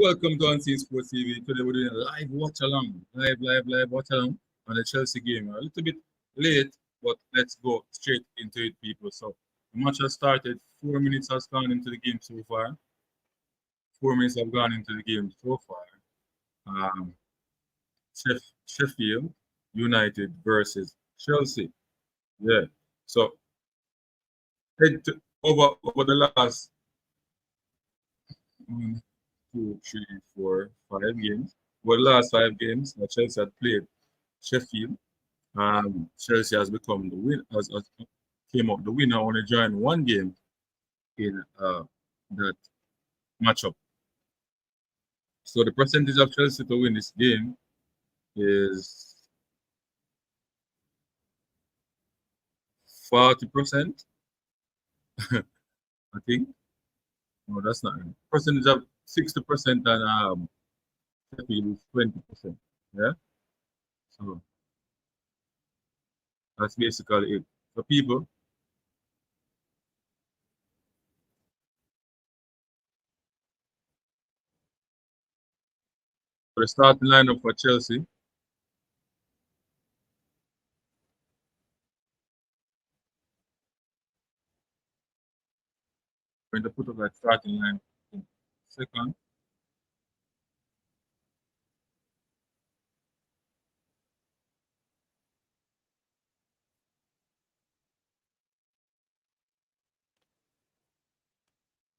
Welcome to Unseen Sports TV. Today we're doing a live watch along, live watch along on the Chelsea game. A little bit late, but let's go straight into it, people. So the match has started. 4 minutes has gone into the game so far. 4 minutes have gone into the game so far. Um, Sheffield United versus Chelsea. Yeah. So over the last 1, 2, 3, 4, 5 games. Over the last 5 games that Chelsea had played Sheffield. Chelsea has become the win has came up the winner, only joined one game in that matchup. So the percentage of Chelsea to win this game is 40%. I think. No, that's not right. Percentage of 60% and Sheffield is 20%. Yeah. So that's basically it. So people, for the starting lineup for Chelsea, we're going to put up that starting line in second.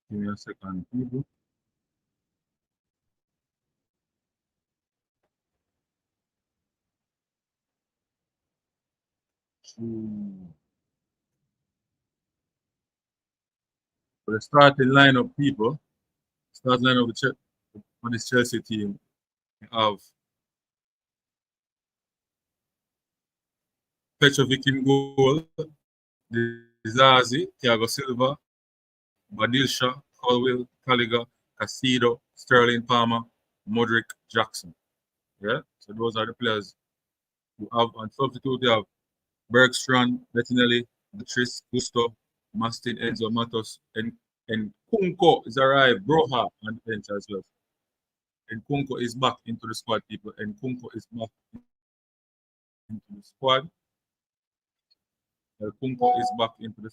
Give me a second, people. For the starting lineup, people, starting lineup for this Chelsea team, we have Petrovic in goal, Dizazi, Thiago Silva, Badilsha, Colwill, Caliga, Casido, Sterling Palmer, Modric, Jackson. Yeah, so those are the players who have on substitute. They have Bergstrand, Bettinelli, Beatrice, Gusto, Mastin, Enzo Matos, and Kunko is arrived, Broha on the bench as well. And Kunko is back into the squad, people. And Kunko is back into the squad. Kunko is back into the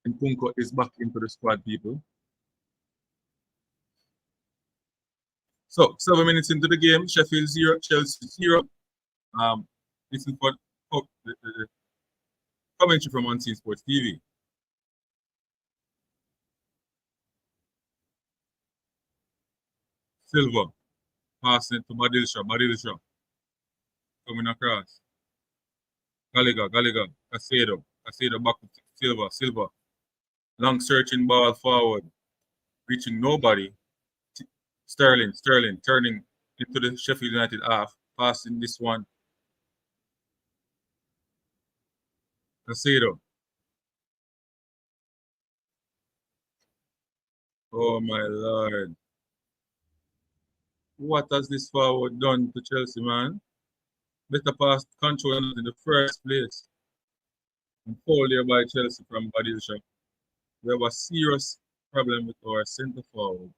and Kunko is back into the squad, people. So 7 minutes into the game, Sheffield 0, Chelsea 0. This is for the commentary from Unseen Sports TV. Silva passing it to Badilsha coming across. Gallagher, Casedo back to Silva. Long searching ball forward, reaching nobody. Sterling turning into the Sheffield United half, passing this one. Casedo. Oh my lord. What has this forward done to Chelsea, man? Better pass control in the first place. And foul there by Chelsea from Badilsha. We have a serious problem with our centre forward.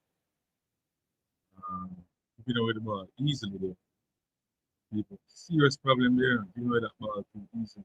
You know, with the ball easily there. People. Serious problem there. You know that ball too easily.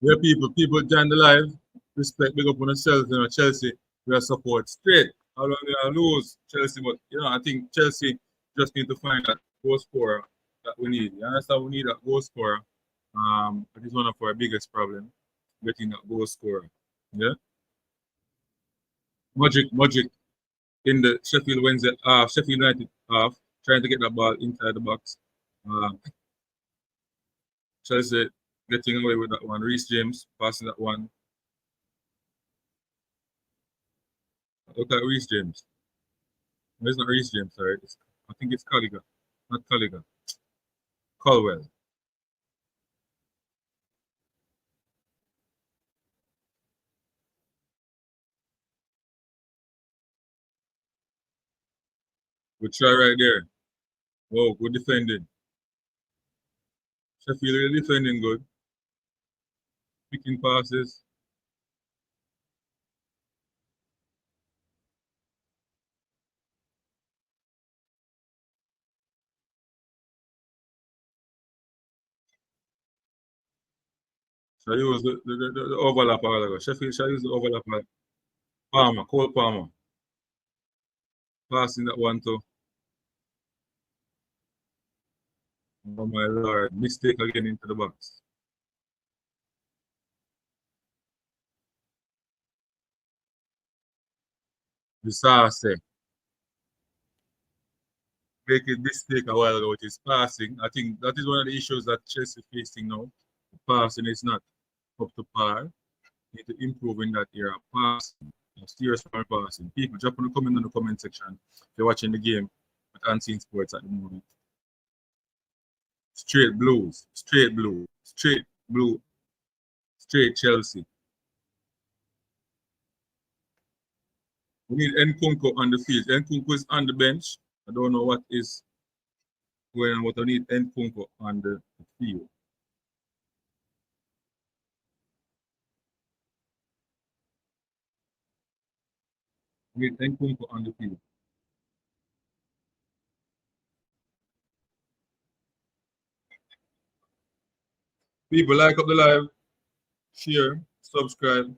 Where people join the live, respect, big up on themselves, Chelsea, we are support straight. How long they are lose Chelsea, but I think Chelsea just need to find that goal scorer that we need. You understand? We need that goal scorer. That is one of our biggest problems, getting that goal scorer. Yeah, Magic in the Sheffield United half, trying to get that ball inside the box. Um, Chelsea getting away with that one. Reece James passing that one. Look at Reece James. No, it's not Reece James, sorry. I think it's Colliger. Not Colliger. Colwell. Good try right there. Oh, good defending. Sheffield really defending good. Picking passes. Shall use the overlap a while ago. Sheffield shall use the overlap like Palmer, Cole Palmer. Passing that one to, oh my lord, mistake again into the box. Disaster. Make a mistake a while ago with his passing. I think that is one of the issues that Chelsea facing now. The passing is not up to par. Need to improve in that area. Passing, serious passing. People, drop on the comment in the comment section. If you're watching the game at Unseen Sports at the moment. Straight blues, straight blue, straight blue, straight Chelsea. We need Nkunku on the field. Nkunku is on the bench. I don't know what is going on, but we need Nkunku on the field. We need Nkunku on the field. People, like up the live, share, subscribe.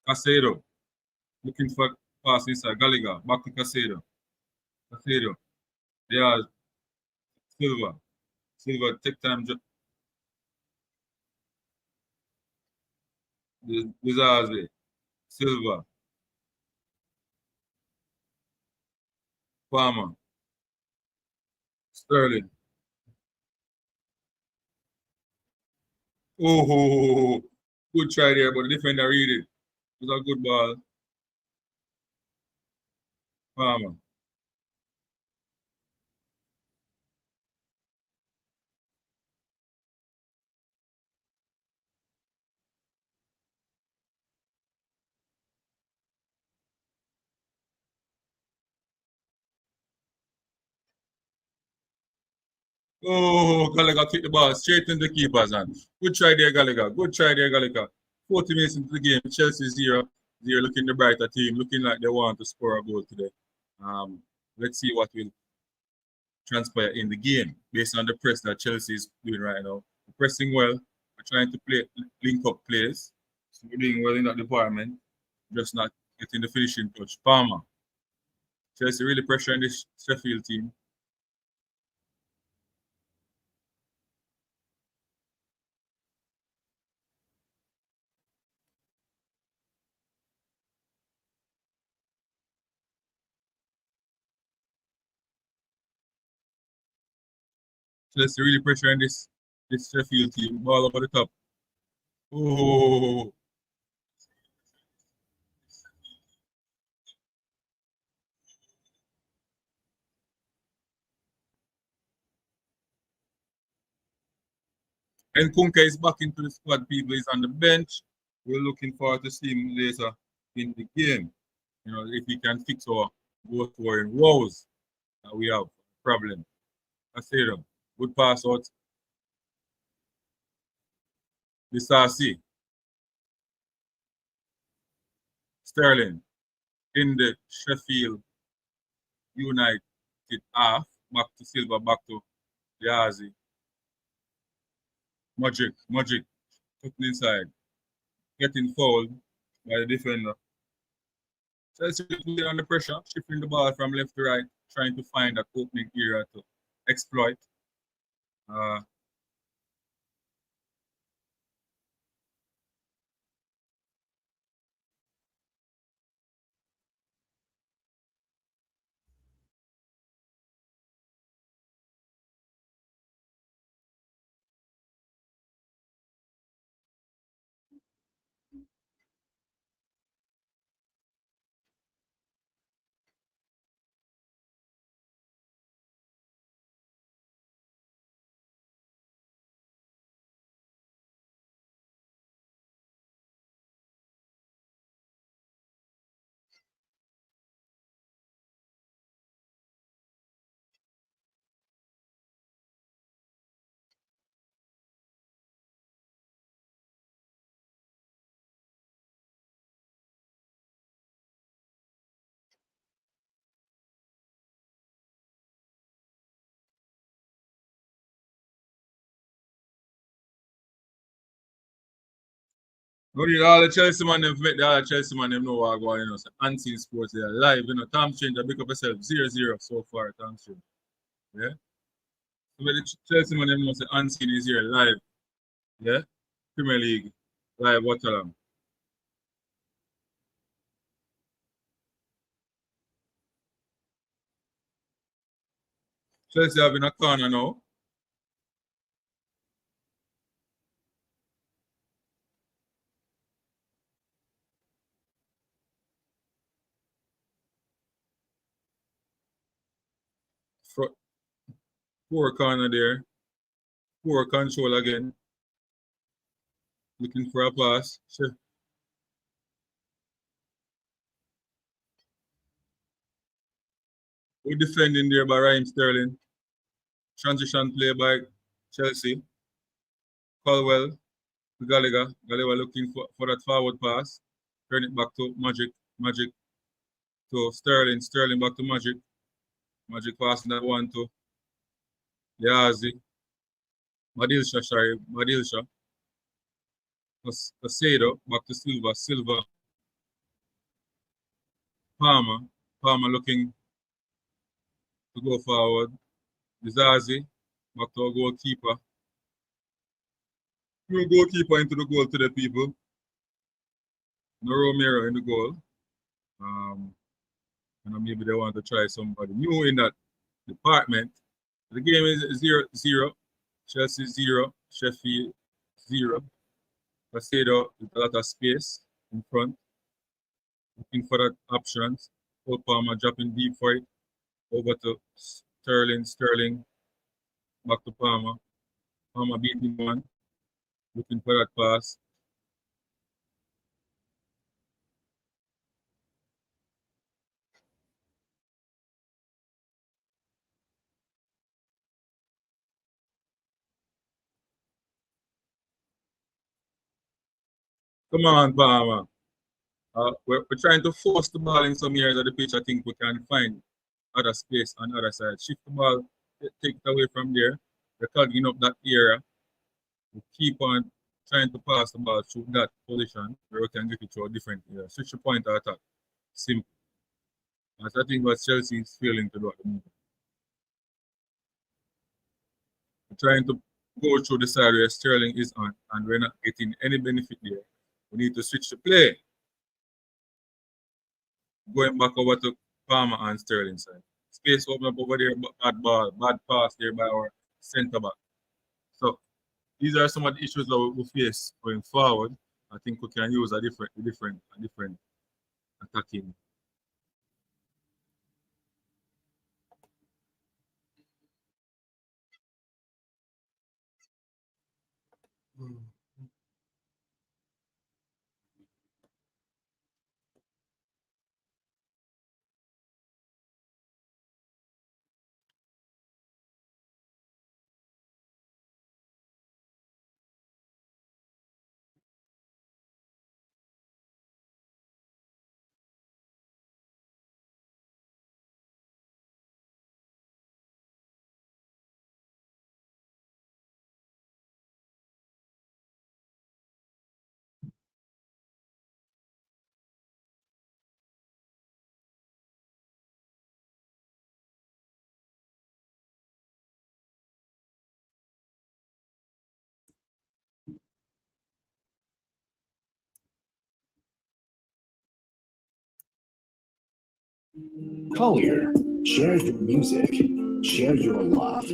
Casero, looking for pass inside. Gallagher, back to Casero. Casero, yeah, Silva. Silva, take time. Dizazi, Silva, Palmer, Sterling. Oh, good try there, but the defender read it. It was a good ball. Palmer. Oh, Gallagher kicked the ball straight in the keeper's hand. Good try there, Gallagher. Good try there, Gallagher. 40 minutes into the game, Chelsea 0. They're looking the brighter team, looking like they want to score a goal today. Um, let's see what will transpire in the game based on the press that Chelsea is doing right now. We're pressing well. We're trying to play link up plays. So we're doing well in that department, just not getting the finishing touch. Palmer. Chelsea really pressuring this Sheffield team. Chelsea really pressuring this Sheffield team. Ball over the top. Oh, and Kunke is back into the squad. People is on the bench. We're looking forward to seeing him later in the game. If he can fix our goal scoring woes that we have problem. I say them. Good pass out. This RC. Sterling. in the Sheffield United half, back to Silva, back to Yazi. Magic, putting inside, getting fouled by the defender. Chelsea putting under pressure, shifting the ball from left to right, trying to find that opening area to exploit. Uh, all the Chelsea man them make the other Chelsea man them know what going on. So unseen sports they are live, Tom change a big up yourself 0-0 so far, Tom change. Yeah. So when the Chelsea man them know say unseen is here live. Yeah. Premier League. Live Waterloo. Chelsea having a corner now. Poor corner there. Poor control again. Looking for a pass. Good defending there by Raheem Sterling. Transition play by Chelsea. Colwell to Gallagher. Gallagher looking for that forward pass. Turn it back to Magic. Magic to Sterling. Sterling back to Magic. Magic passing that one to Yazi. Madilsha, sorry. Madilsha. Casado back to Silva. Silva. Palmer. Palmer looking to go forward. Dizazi. Back to our goalkeeper. New goalkeeper into the goal to the people. No Romero in the goal. And maybe they want to try somebody new in that department. The game is 0-0. Chelsea 0. Sheffield 0. Casado with a lot of space in front. Looking for that options. Cole Palmer dropping deep for it. Over to Sterling. Sterling. Back to Palmer. Palmer beating one. Looking for that pass. Come on, Palmer. We're trying to force the ball in some areas of the pitch. I think we can find other space on the other side. Shift the ball, take it away from there. We're clogging up that area. We keep on trying to pass the ball through that position where we can get it to a different area. Switch the point of attack. Simple. That's I think what Chelsea is failing to do at the moment. We're trying to go through the side where Sterling is on, and we're not getting any benefit there. We need to switch the play. Going back over to Palmer and Sterling side. Space open up over there, bad ball, bad pass there by our centre back. So these are some of the issues that we face going forward. I think we can use a different attacking. Collier, share your music, share your love.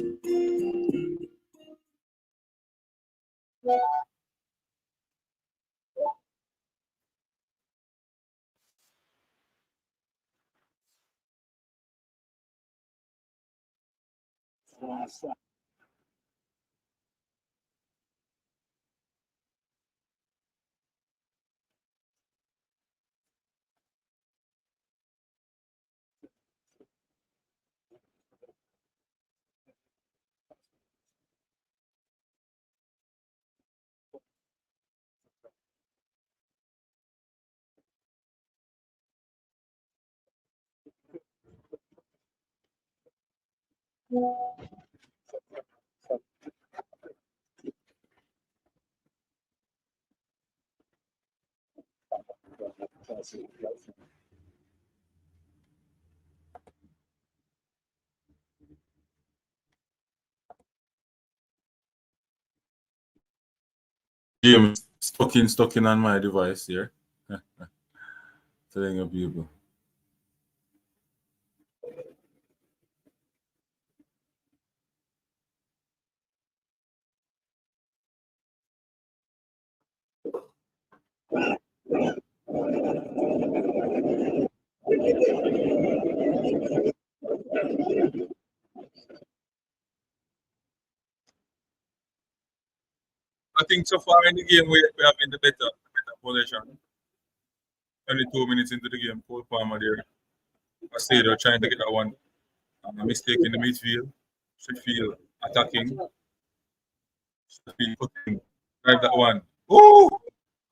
Game stuck in on my device here. Telling you people. I think so far in the game we have been the better possession. Only 2 minutes into the game, Cole Palmer there. Casado trying to get that one. A mistake in the midfield. Sheffield attacking. Sheffield putting drive that one. Oh!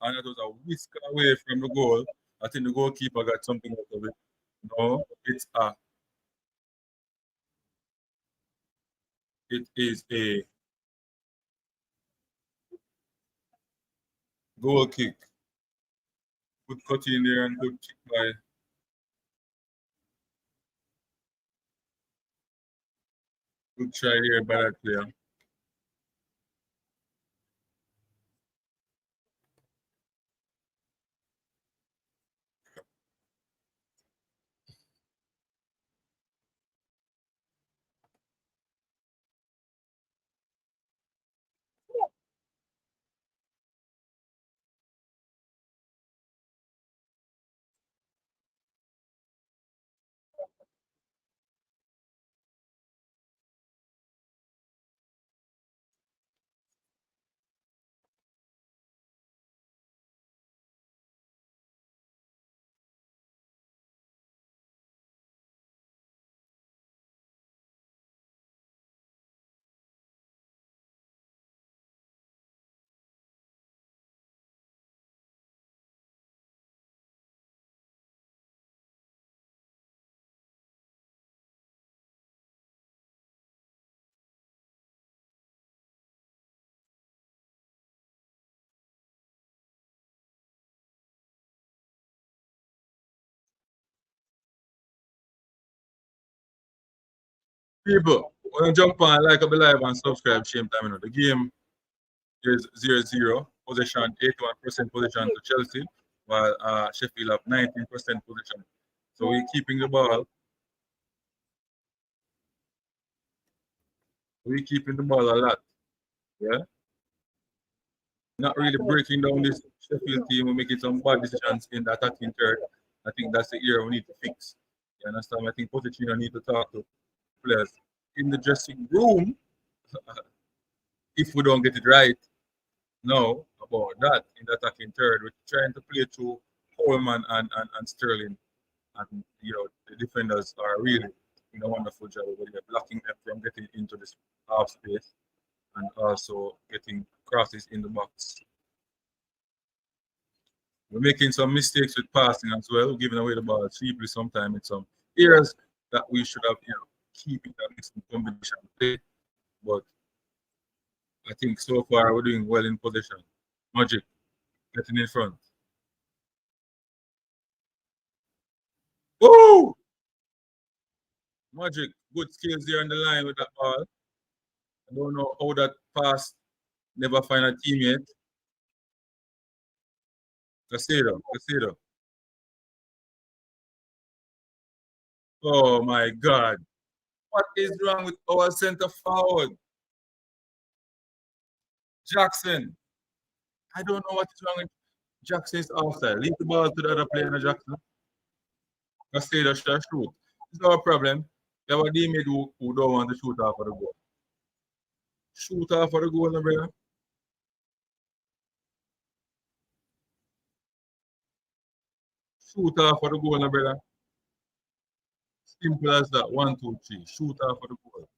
And it was a whisk away from the goal. I think the goalkeeper got something out of it. No, it is a goal kick. Good cut in there and good kick by. Good try here by that player. People, when you jump on, like, be live and subscribe, same time. The game is 0-0. Possession 81% possession to Chelsea, while Sheffield have 19% possession. So we're keeping the ball. We're keeping the ball a lot. Yeah. Not really breaking down this Sheffield team. We're making some bad decisions in the attacking third. I think that's the area we need to fix. You understand? I think Pochettino need to talk to players in the dressing room if we don't get it right. Now about that in the attacking third, we're trying to play through Coleman and Sterling, and the defenders are really doing a wonderful job over there, blocking them from getting into this half space and also getting crosses in the box. We're making some mistakes with passing as well, giving away the ball cheaply sometimes in some areas that we should have, keeping that mixing combination play. But I think so far we're doing well in possession. Magic getting in front. Oh! Magic, good skills there on the line with that ball. I don't know how that pass never find a teammate. Casado. Oh my God. What is wrong with our center forward? Jackson. I don't know what is wrong with Jackson is offside. Leave the ball to the other player, Jackson. Castillo should shoot. It's our problem. We have a teammate who don't want to shoot off of the goal. Shoot off of the goal, no, brother. Shoot off of the goal, no, brother. Simple as that. One, two, three. Shoot off of the goal.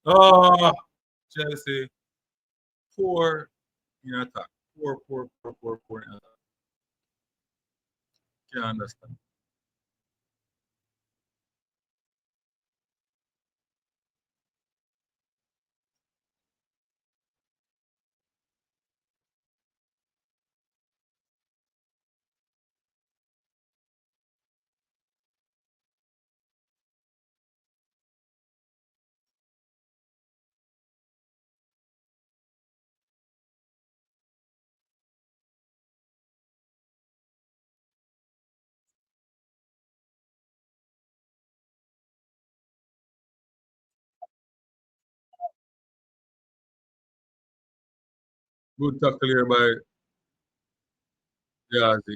Oh, Chelsea. Four in attack. Four in attack. Can't understand. Good tackle here by Yazi.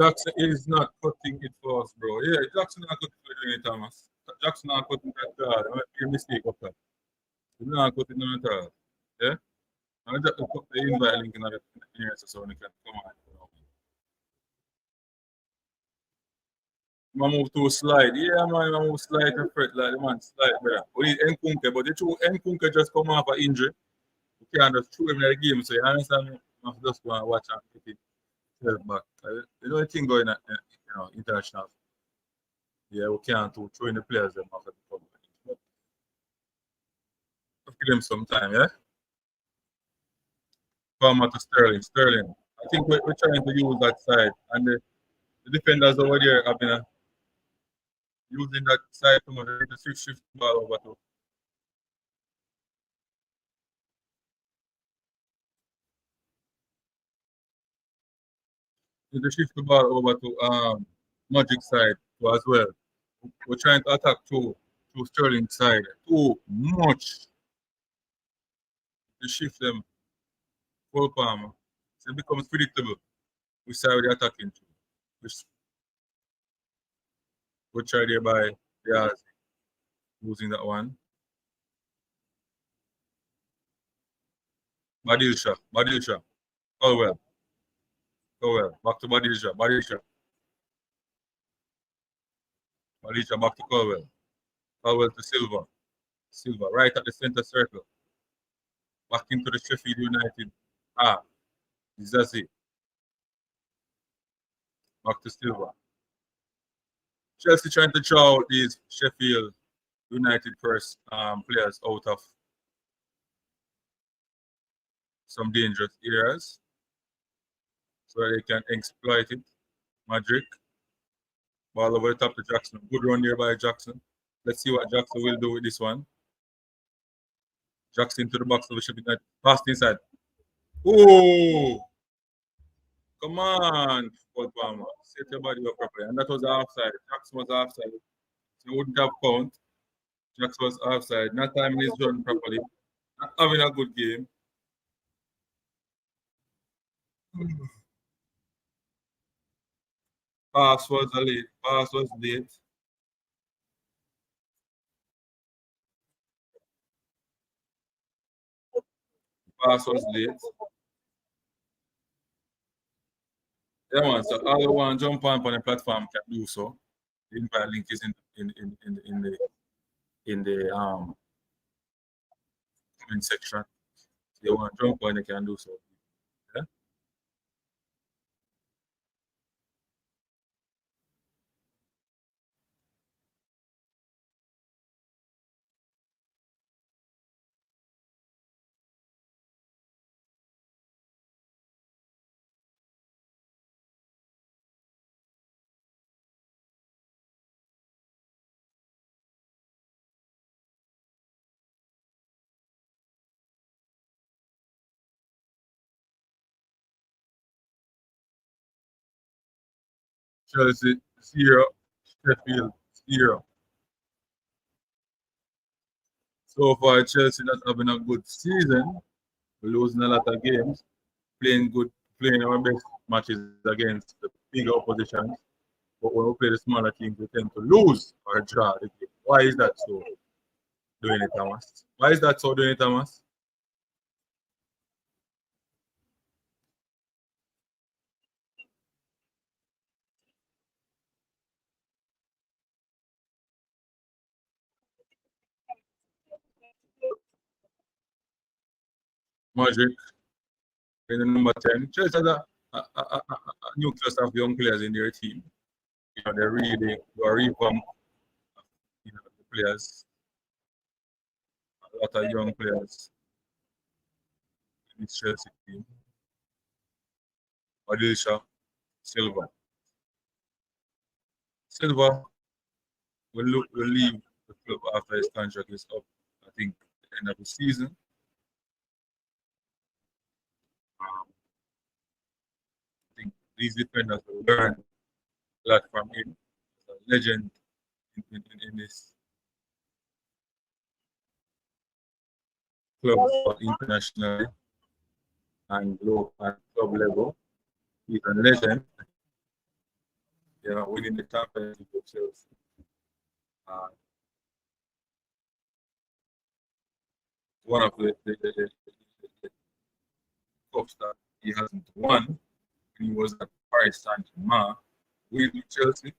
Jackson is not cutting it for us, bro. Yeah, Jackson not cutting it, Thomas. Jackson not cutting that card. I made a mistake up there. He's not cutting it at all. Yeah? I just put the invite link in the here so we can come on. I move to a slide. Yeah, man, I move slide and fret like the man slide, brother. We need Nkunke, but the two Nkunke just come off an injury. We can't just throw him in the game. So you understand me? I have to just go and watch and get it back. The only thing going at international. Yeah, we can't throw in the players them after the come. But give them some time, yeah? Come to Sterling. Sterling. I think we're trying to use that side. And the defenders over there have been using that side to shift the ball over to shift the ball over to Magic side too as well. We're trying to attack to Sterling side. Too much to shift them full palm. So it becomes predictable which side we're attacking to. Which we try there by Yeah, losing that one. Badilsha. Colwell. Back to Badilsha. Back to Colwell. Colwell to Silva. Right at the center circle. Back into the Sheffield United. Zazie. Back to Silva. Chelsea trying to draw out these Sheffield United first players out of some dangerous areas so they can exploit it. Madrid. Ball over the top to Jackson. Good run there by Jackson. Let's see what Jackson will do with this one. Jackson to the box of the Sheffield United. Passed inside. Oh! Come on, Paul Palmer. Set your body up properly. And that was offside. Jackson was offside. So wouldn't have count. Jackson was offside. Not timing his run properly. Not having a good game. Pass was late. Pass was late. Pass was late. Yeah, man. So all who want to jump on the platform can do so. The invite link is in the comment section. If you want to jump on, you can do so. Yeah? Chelsea 0, Sheffield 0. So far, Chelsea not having a good season. We're losing a lot of games, playing our best matches against the bigger oppositions. But when we play the smaller teams, we tend to lose or draw the game. Why is that so? Doing it, Thomas. Why is that so, doing it, Thomas? Magic in the number 10. Chelsea has a nucleus of young players in their team. You know, they're really revamp, the players, a lot of young players in this Chelsea team. Odisha, Silva. Silva will leave the club after his contract is up, I think, at the end of the season. I think these defenders will learn a lot from him. He's a legend in this club, internationally and local and club level. He's a legend. Winning the championship with Chelsea. One of the cups that he hasn't won when he was at Paris Saint-Germain with Chelsea.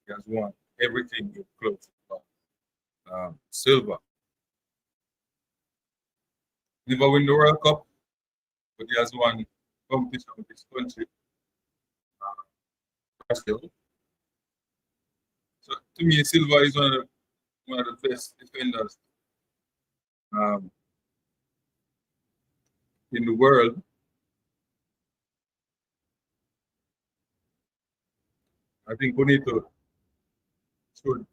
He has won everything with clubs. Silva. Never win the World Cup, but he has won competition with his country. Brazil. So to me, Silva is one of the best defenders in the world. I think Bonito should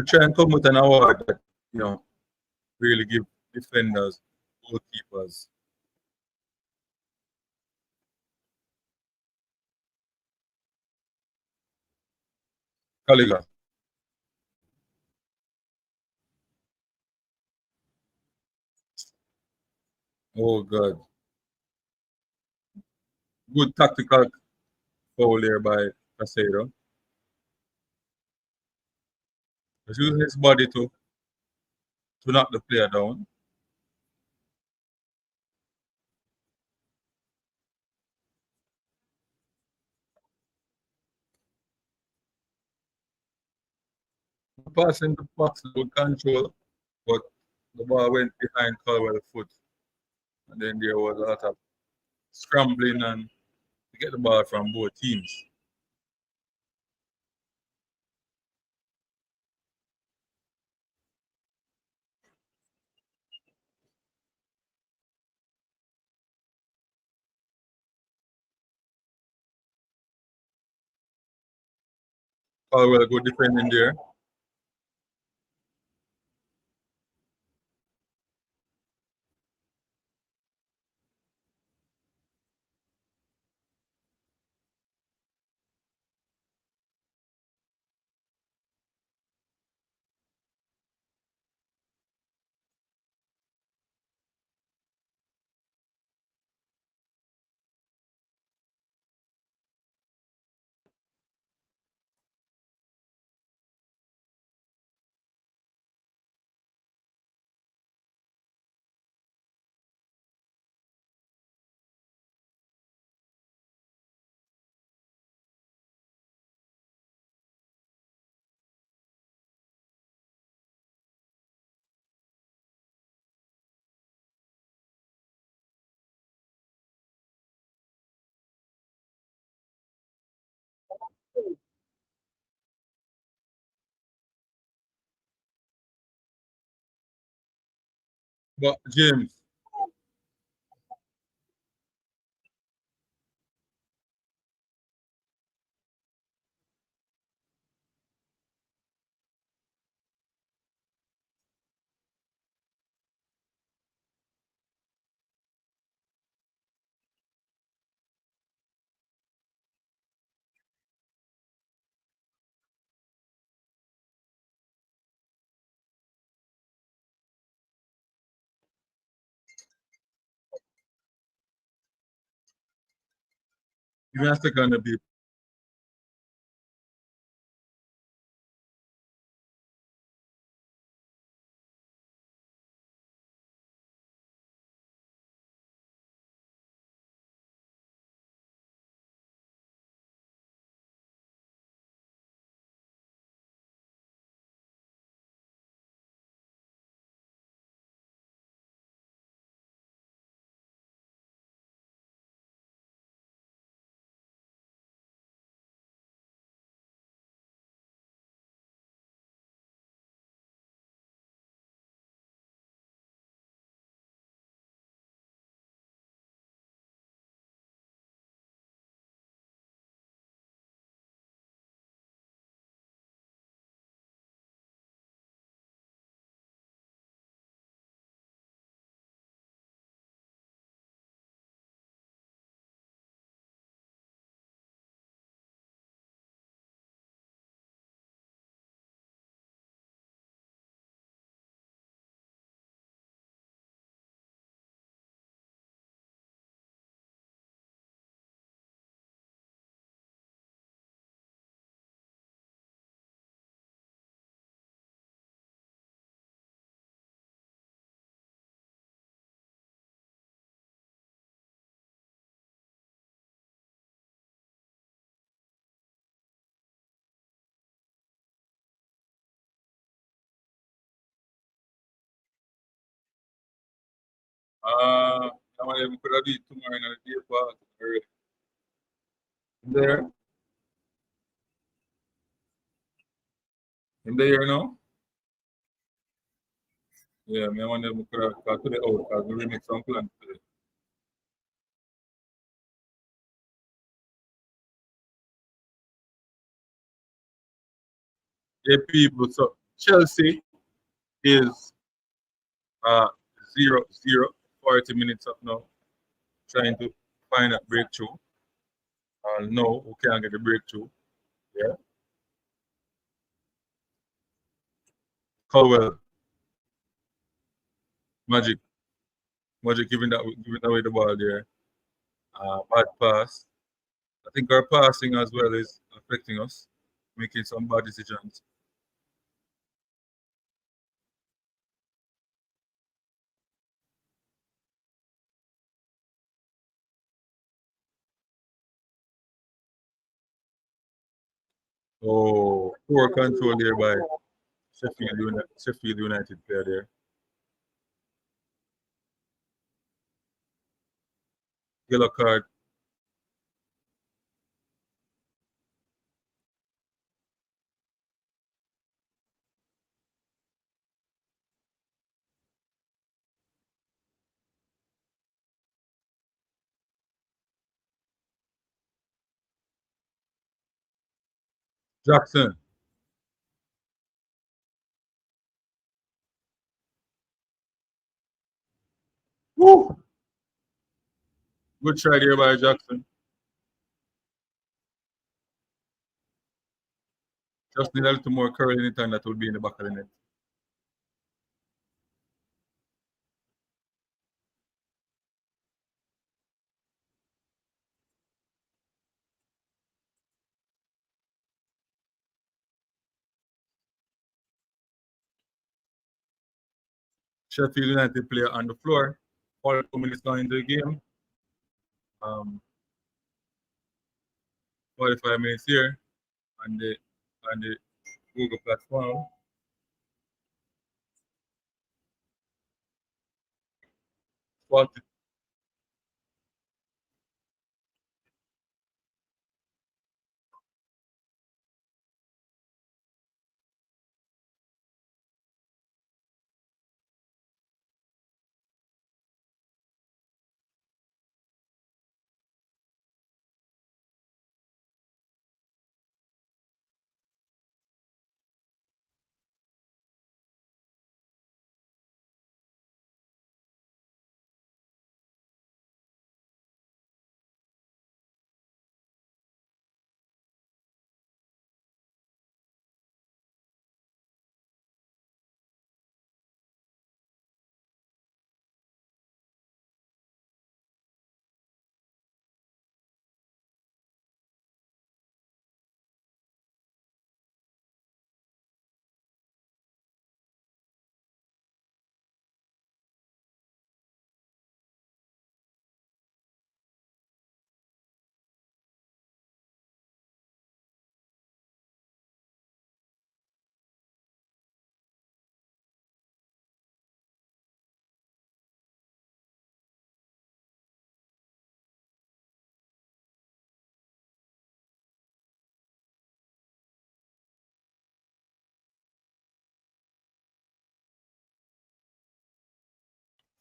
try and come with an award that really give defenders, goalkeepers. Gallagher. Oh God. Good tactical foul there by Casado. He's using his body to knock the player down. Passing the box with control, but the ball went behind Caldwell's foot. And then there was a lot of scrambling and to get the ball from both teams. Caldwell good defending there. But James, give me a second to be. I want to could have do it tomorrow in the day, but early. There, in there now. Yeah, me want them could have got to the out because we make some plans today. Yeah, people. So Chelsea is uh 0-0, 40 minutes up now, trying to find a breakthrough. No, we can't get the breakthrough. Yeah. Cowell, Magic, Magic giving away the ball there. Bad pass. I think our passing as well is affecting us, making some bad decisions. Oh, poor control there by Sheffield United player there. Yellow card. Jackson. Woo! Good try there by Jackson. Just need a little more curl in it and that will be in the back of the net. Sheffield United player on the floor. 42 minutes gone into the game. 45 minutes here on the Google platform. 40,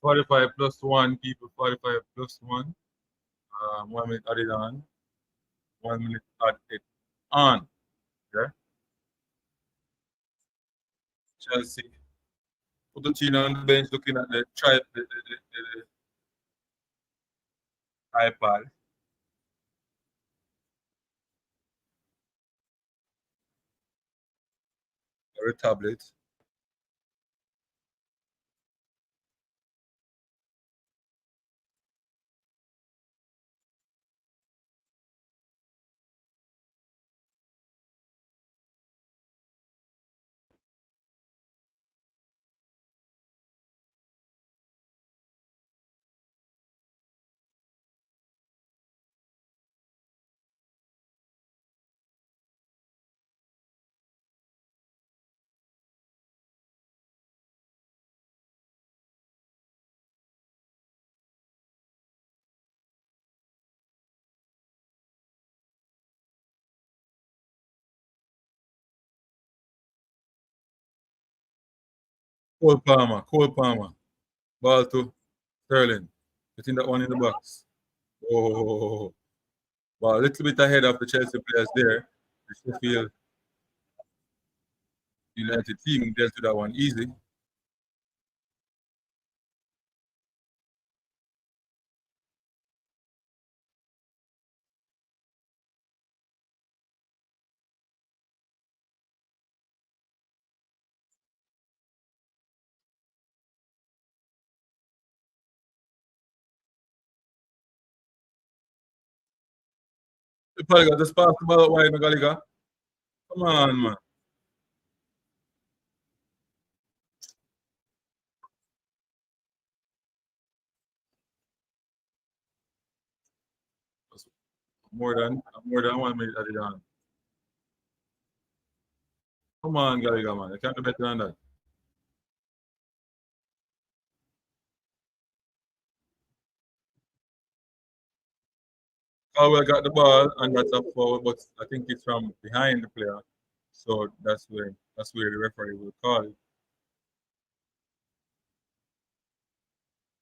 45 plus 1 people, 45 plus 1. 1 minute added on. 1 minute added on. Okay. Chelsea. Pochettino on the bench looking at the iPad or a tablet. Cole Palmer. Ball to Sterling. Getting that one in the box. Oh, well, a little bit ahead of the Chelsea players there. The Sheffield United team dealt with that one easy. Paliga, just pass the ball out wide, Gallagher. Come on, man. That's more than 1 minute at the end. Come on, Gallagher, man. You can't do better than that. Caldwell got the ball, and that's a foul, but I think it's from behind the player. So that's where the referee will call it.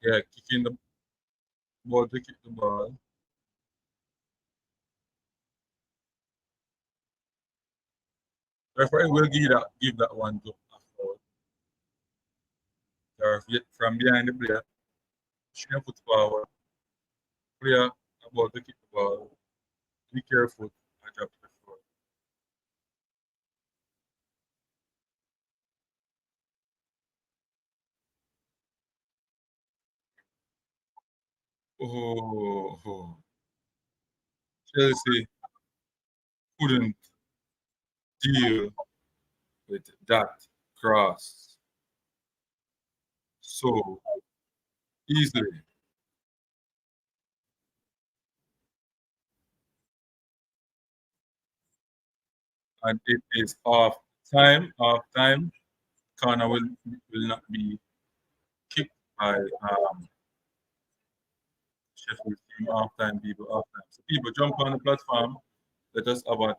Yeah, kicking the ball to kick the ball. Referee will give that one to a foul. From behind the player, shooting foot forward, player about to kick the ball. Be careful and drop to the floor. Oh, Chelsea couldn't deal with that cross so easily. And it is off time. Corner will not be kicked by Sheffield team off time, people off time. So people jump on the platform, let us have a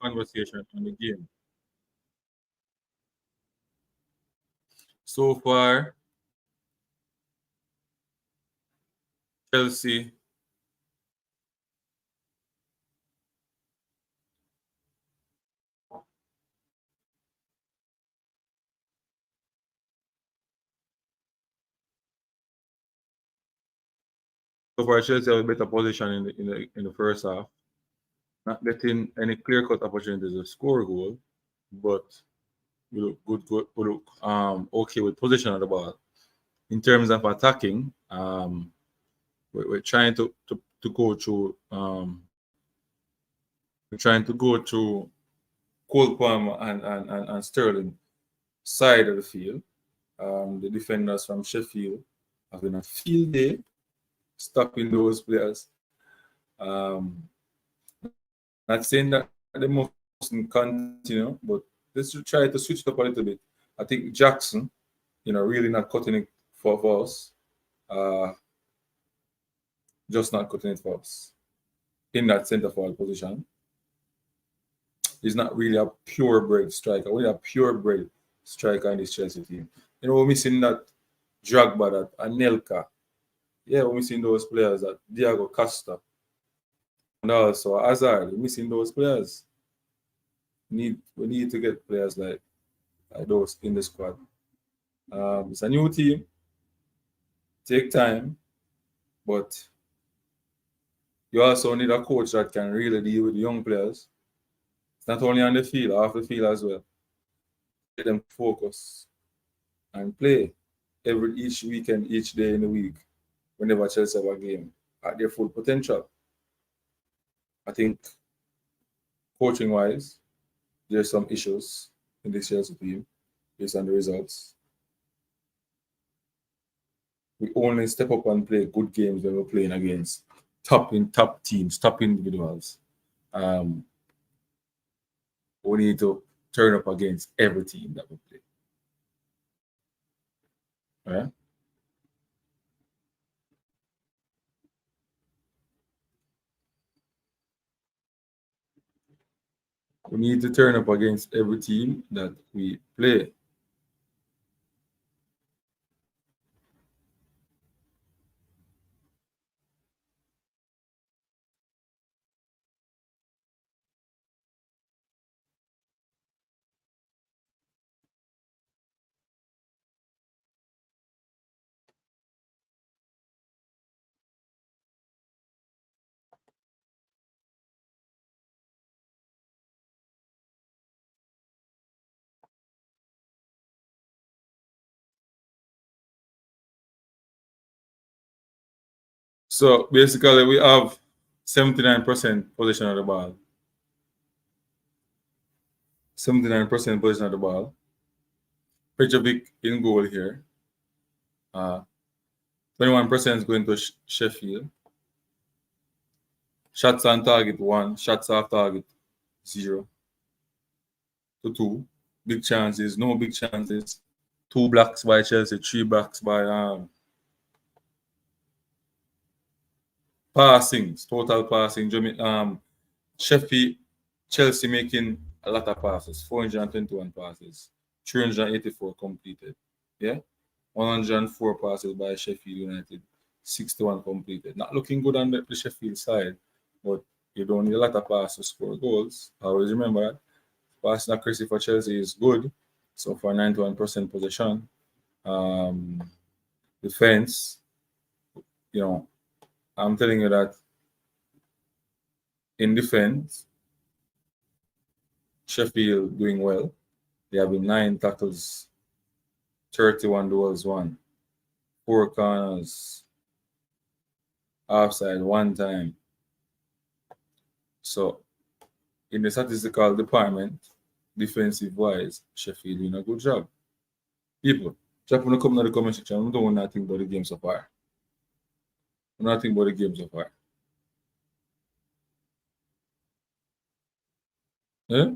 conversation on the game. So far, Chelsea Chelsea have a better position in the first half. Not getting any clear cut opportunities to score a goal, but we look good, we look okay with position of the ball. In terms of attacking, we're trying to go through we're trying to go through Cole Palmer and Sterling side of the field. The defenders from Sheffield have been a field day stopping those players. Not saying that they mustn't continue, but let's try to switch it up a little bit. I think Jackson, really not cutting it for us. Just not cutting it for us in that centre forward position. He's not really a purebred striker. We're a purebred striker in this Chelsea team. We're missing that Drogba, that Anelka. Yeah, we're missing those players, that Diego Costa. And also Hazard, we're missing those players. We need to get players like those in the squad. It's a new team. Take time, but you also need a coach that can really deal with young players. It's not only on the field, off the field as well. Get them focus and play each weekend, each day in the week, whenever Chelsea have a game, at their full potential. I think coaching wise, there's some issues in this Chelsea team based on the results. We only step up and play good games when we're playing against top teams, top individuals. We need to turn up against every team that we play. Right? We need to turn up against every team that we play. So basically, we have 79% possession of the ball. 79% possession of the ball. Pejovic in goal here. 21% is going to Sheffield. Shots on target 1. Shots off target 0 to 2. Big chances, no big chances. 2 blocks by Chelsea, 3 blocks by passings, total passing. Sheffield, Chelsea making a lot of passes, 421 passes, 384 completed. Yeah, 104 passes by Sheffield United, 61 completed. Not looking good on the Sheffield side, but you don't need a lot of passes to score goals. Always remember that. Passing accuracy for Chelsea is good. So for 91% possession, defense, you know, I'm telling you that in defense, Sheffield doing well. They have been 9 tackles, 31 duels won, 4 corners, offside 1 time. So in the statistical department, defensive wise, Sheffield doing a good job. People, drop in the comment section. I don't want nothing about the game so far. Nothing about the game so far. Yeah?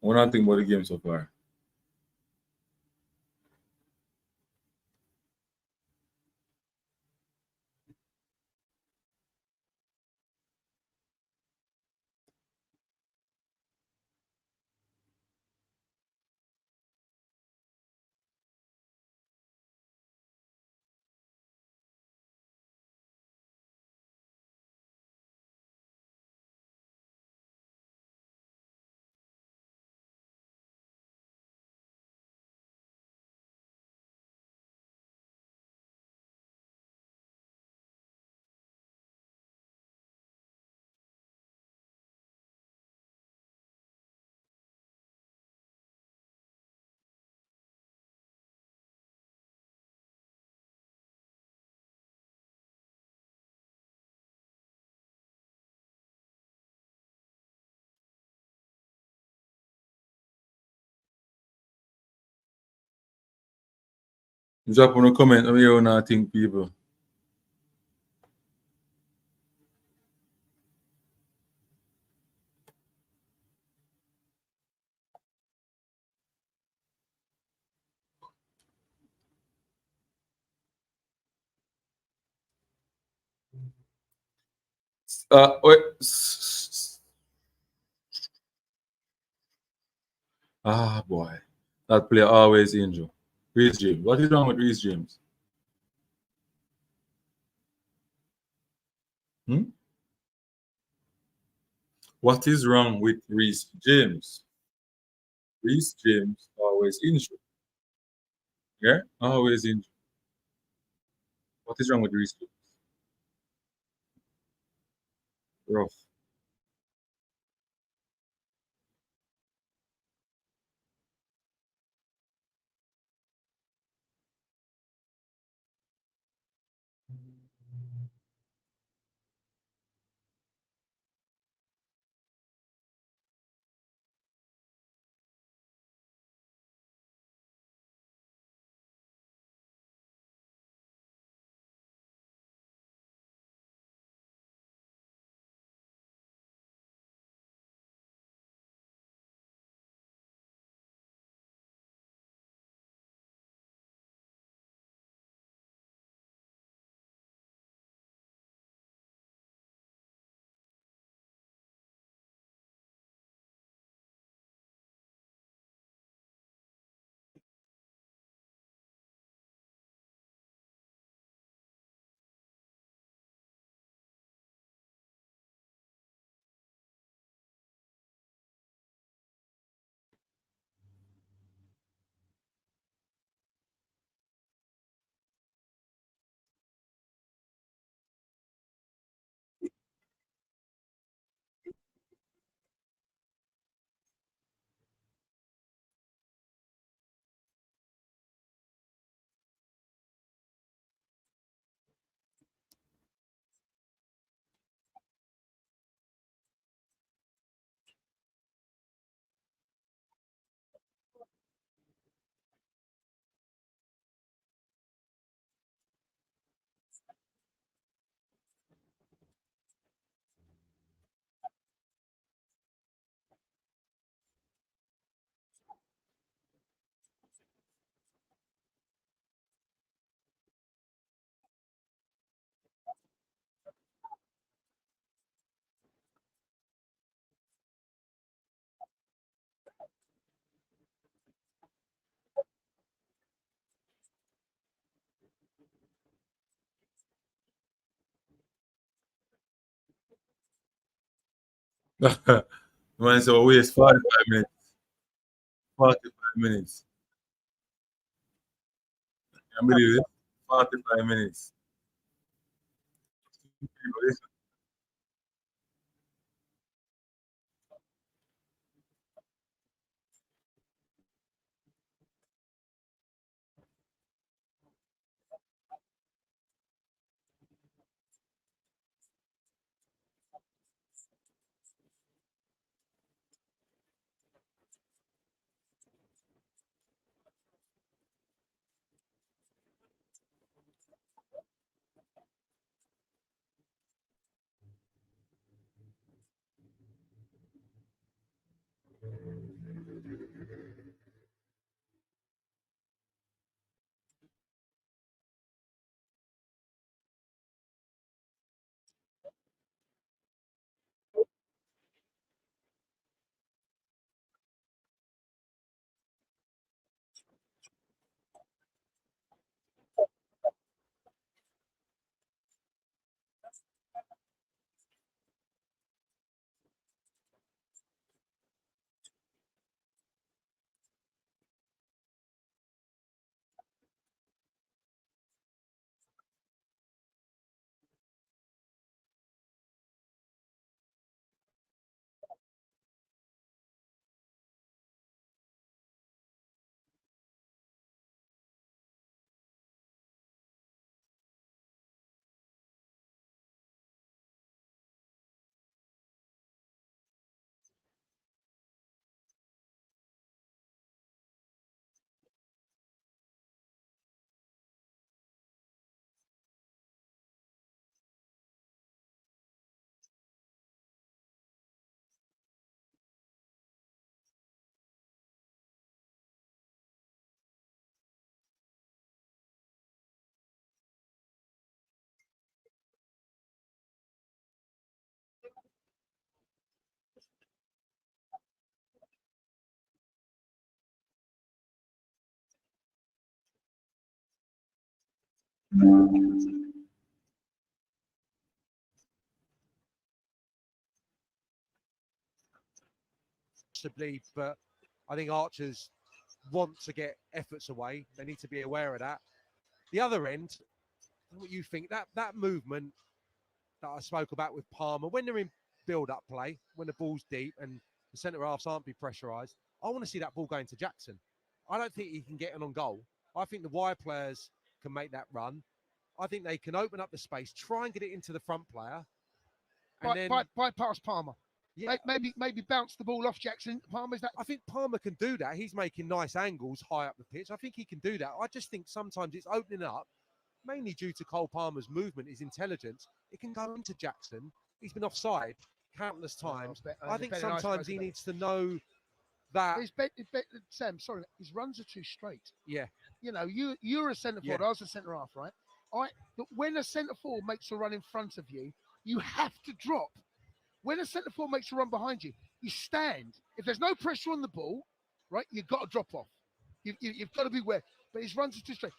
We're not thinking about the game so far. Drop in a comment. Let me hear what you think, people. Wait. Ah, boy. That player always injured. Reece James. What is wrong with Reece James? Hmm? What is wrong with Reece James? Reece James always injured. Yeah? Always injured. What is wrong with Reece James? Rough. Man, so waste 45 minutes. 45 minutes. I believe it. 45 minutes. Possibly, but I think Archers want to get efforts away. They need to be aware of that. The other end, what you think, that movement that I spoke about with Palmer, when they're in build-up play, when the ball's deep and the centre halves aren't be pressurised, I want to see that ball going to Jackson. I don't think he can get an on goal. I think the wide players can make that run. I think they can open up the space, try and get it into the front player, and then bypass Palmer. Yeah, maybe bounce the ball off Jackson. Palmer's that. I think Palmer can do that. He's making nice angles high up the pitch. I think he can do that. I just think sometimes it's opening up, mainly due to Cole Palmer's movement, his intelligence. It can go into Jackson. He's been offside countless times. I think sometimes he needs to know that. Sam, sorry, his runs are too straight. Yeah. You know, you're a centre forward. I was a centre half, right? But when a centre forward makes a run in front of you, you have to drop. When a centre forward makes a run behind you, you stand. If there's no pressure on the ball, right, you've got to drop off. You've got to be aware. But his runs are too straight.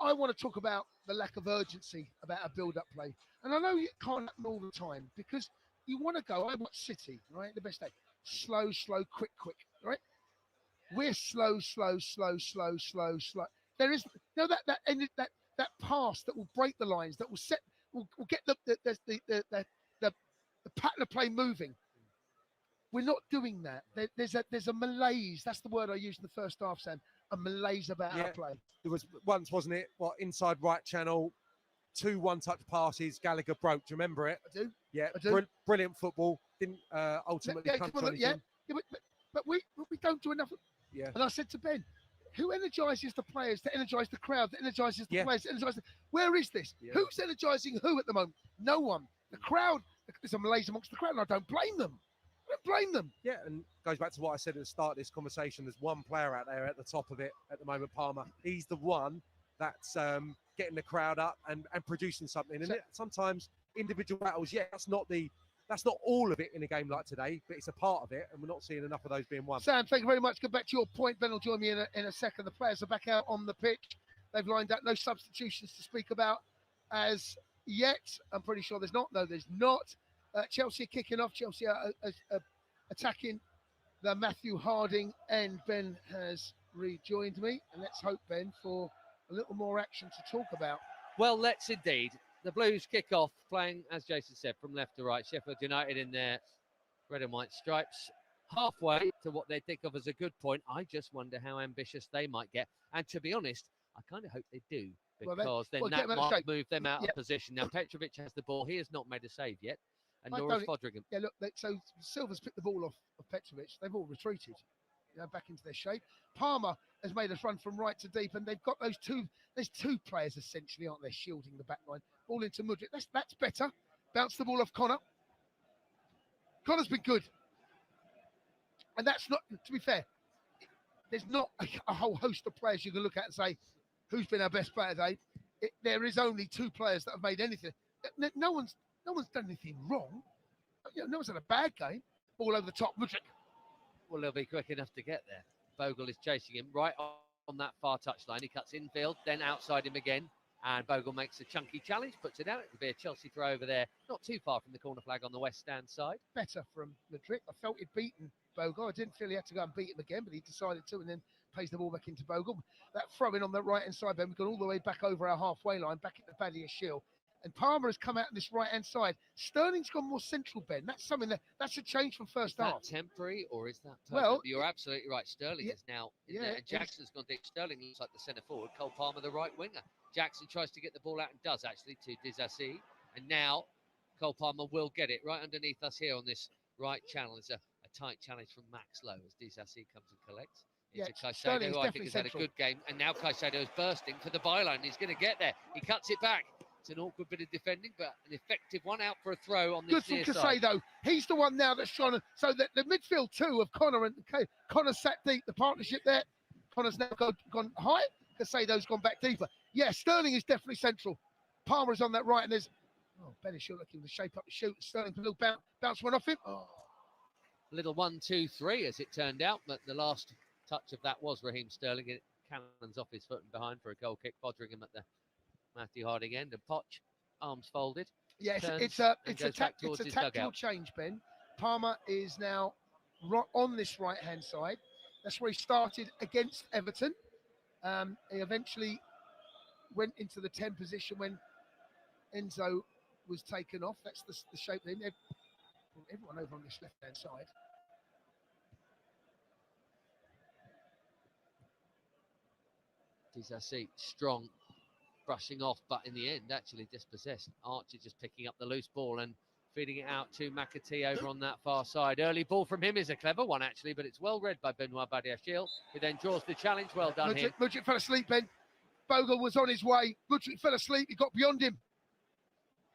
I want to talk about the lack of urgency about a build-up play. And I know it can't happen all the time because you want to go, I watch City, right, the best day. Slow, quick, right? We're slow. There is that pass that will break the lines, that will get the pattern of play moving. We're not doing that. There's a malaise. That's the word I used in the first half, Sam. A malaise about our play. There was once, wasn't it? Inside right channel, 2 one-touch passes. Gallagher broke. Do you remember it? I do. Yeah, I do. Brilliant football. Didn't ultimately come to anything. But we don't do enough. Yeah. And I said to Ben, who energises the players to energise the crowd, that energises the players, where is this? Yeah. Who's energising who at the moment? No one. The crowd, there's a malaise amongst the crowd, and I don't blame them. Yeah, and goes back to what I said at the start of this conversation. There's one player out there at the top of it at the moment, Palmer. He's the one that's getting the crowd up and producing something. And sometimes individual battles, that's not all of it in a game like today, but it's a part of it, and we're not seeing enough of those being won. Sam, thank you very much. Get back to your point. Ben will join me in a second. The players are back out on the pitch. They've lined up. No substitutions to speak about as yet. I'm pretty sure there's not. No, there's not. Chelsea kicking off. Chelsea are attacking the Matthew Harding end. Ben has rejoined me, and let's hope, Ben, for a little more action to talk about. Well, let's indeed. The Blues kick off, playing, as Jason said, from left to right. Sheffield United in their red and white stripes, halfway to what they think of as a good point. I just wonder how ambitious they might get. And to be honest, I kind of hope they do, because then that might move them out of position. Now, Petrovic has the ball. He has not made a save yet, and nor has Fodringham. Yeah, look, so Silver's picked the ball off of Petrovic. They've all retreated, back into their shape. Palmer has made us run from right to deep, and they've got those two. There's two players essentially, aren't they, shielding the back line. Ball into Mudryk. That's better. Bounce the ball off Connor. Connor's been good, and that's not. To be fair, there's not a whole host of players you can look at and say who's been our best player today. There is only two players that have made anything. No one's done anything wrong. No one's had a bad game. Ball over the top, Mudryk. Well, they'll be quick enough to get there. Bogle is chasing him right on that far touchline. He cuts infield, then outside him again. And Bogle makes a chunky challenge, puts it out. It could be a Chelsea throw over there, not too far from the corner flag on the west stand side. Better from Mudryk. I felt he'd beaten Bogle. I didn't feel he had to go and beat him again, but he decided to, and then plays the ball back into Bogle. That throw-in on the right-hand side, Ben, we've gone all the way back over our halfway line, back at the Badia Shield. And Palmer has come out on this right-hand side. Sterling's gone more central, Ben. That's something that's a change from first half. Is that temporary or is that permanent? Well, you're absolutely right. Sterling is now in there. And Jackson's gone deep. Sterling looks like the centre forward. Cole Palmer, the right winger. Jackson tries to get the ball out and does actually to Dizassi. And now Cole Palmer will get it right underneath us here on this right channel. It's a tight challenge from Max Lowe as Dizassi comes and collects. Into Caicedo, who I think has had a good game. And now Caicedo is bursting for the byline. He's going to get there. He cuts it back. It's an awkward bit of defending, but an effective one out for a throw on this near side. Good from Caicedo. He's the one now that's trying to... So that the midfield two of Connor and Connor sat deep. The partnership there. Connor's now gone high. Caicedo's gone back deeper. Yeah, Sterling is definitely central. Palmer's on that right, and there's... Oh, Benishil looking to shape up the shoot. Sterling, a little bounce one off him. Oh. Little 1-2-3 as it turned out, but the last touch of that was Raheem Sterling. It cannons off his foot and behind for a goal kick. Fodringham at the Matthew Harding end, and Poch, arms folded. Yes, it's a tactical change, Ben. Palmer is now on this right-hand side. That's where he started against Everton. He eventually went into the 10 position when Enzo was taken off. That's the shape then. Everyone over on this left-hand side. Dizassi, strong, brushing off, but in the end, actually dispossessed. Archer just picking up the loose ball and feeding it out to McAtee over on that far side. Early ball from him is a clever one, actually, but it's well read by Benoit Badiashile, who then draws the challenge. Well done, Mudryk fell asleep, Ben. Bogle was on his way. Mudryk fell asleep. He got beyond him.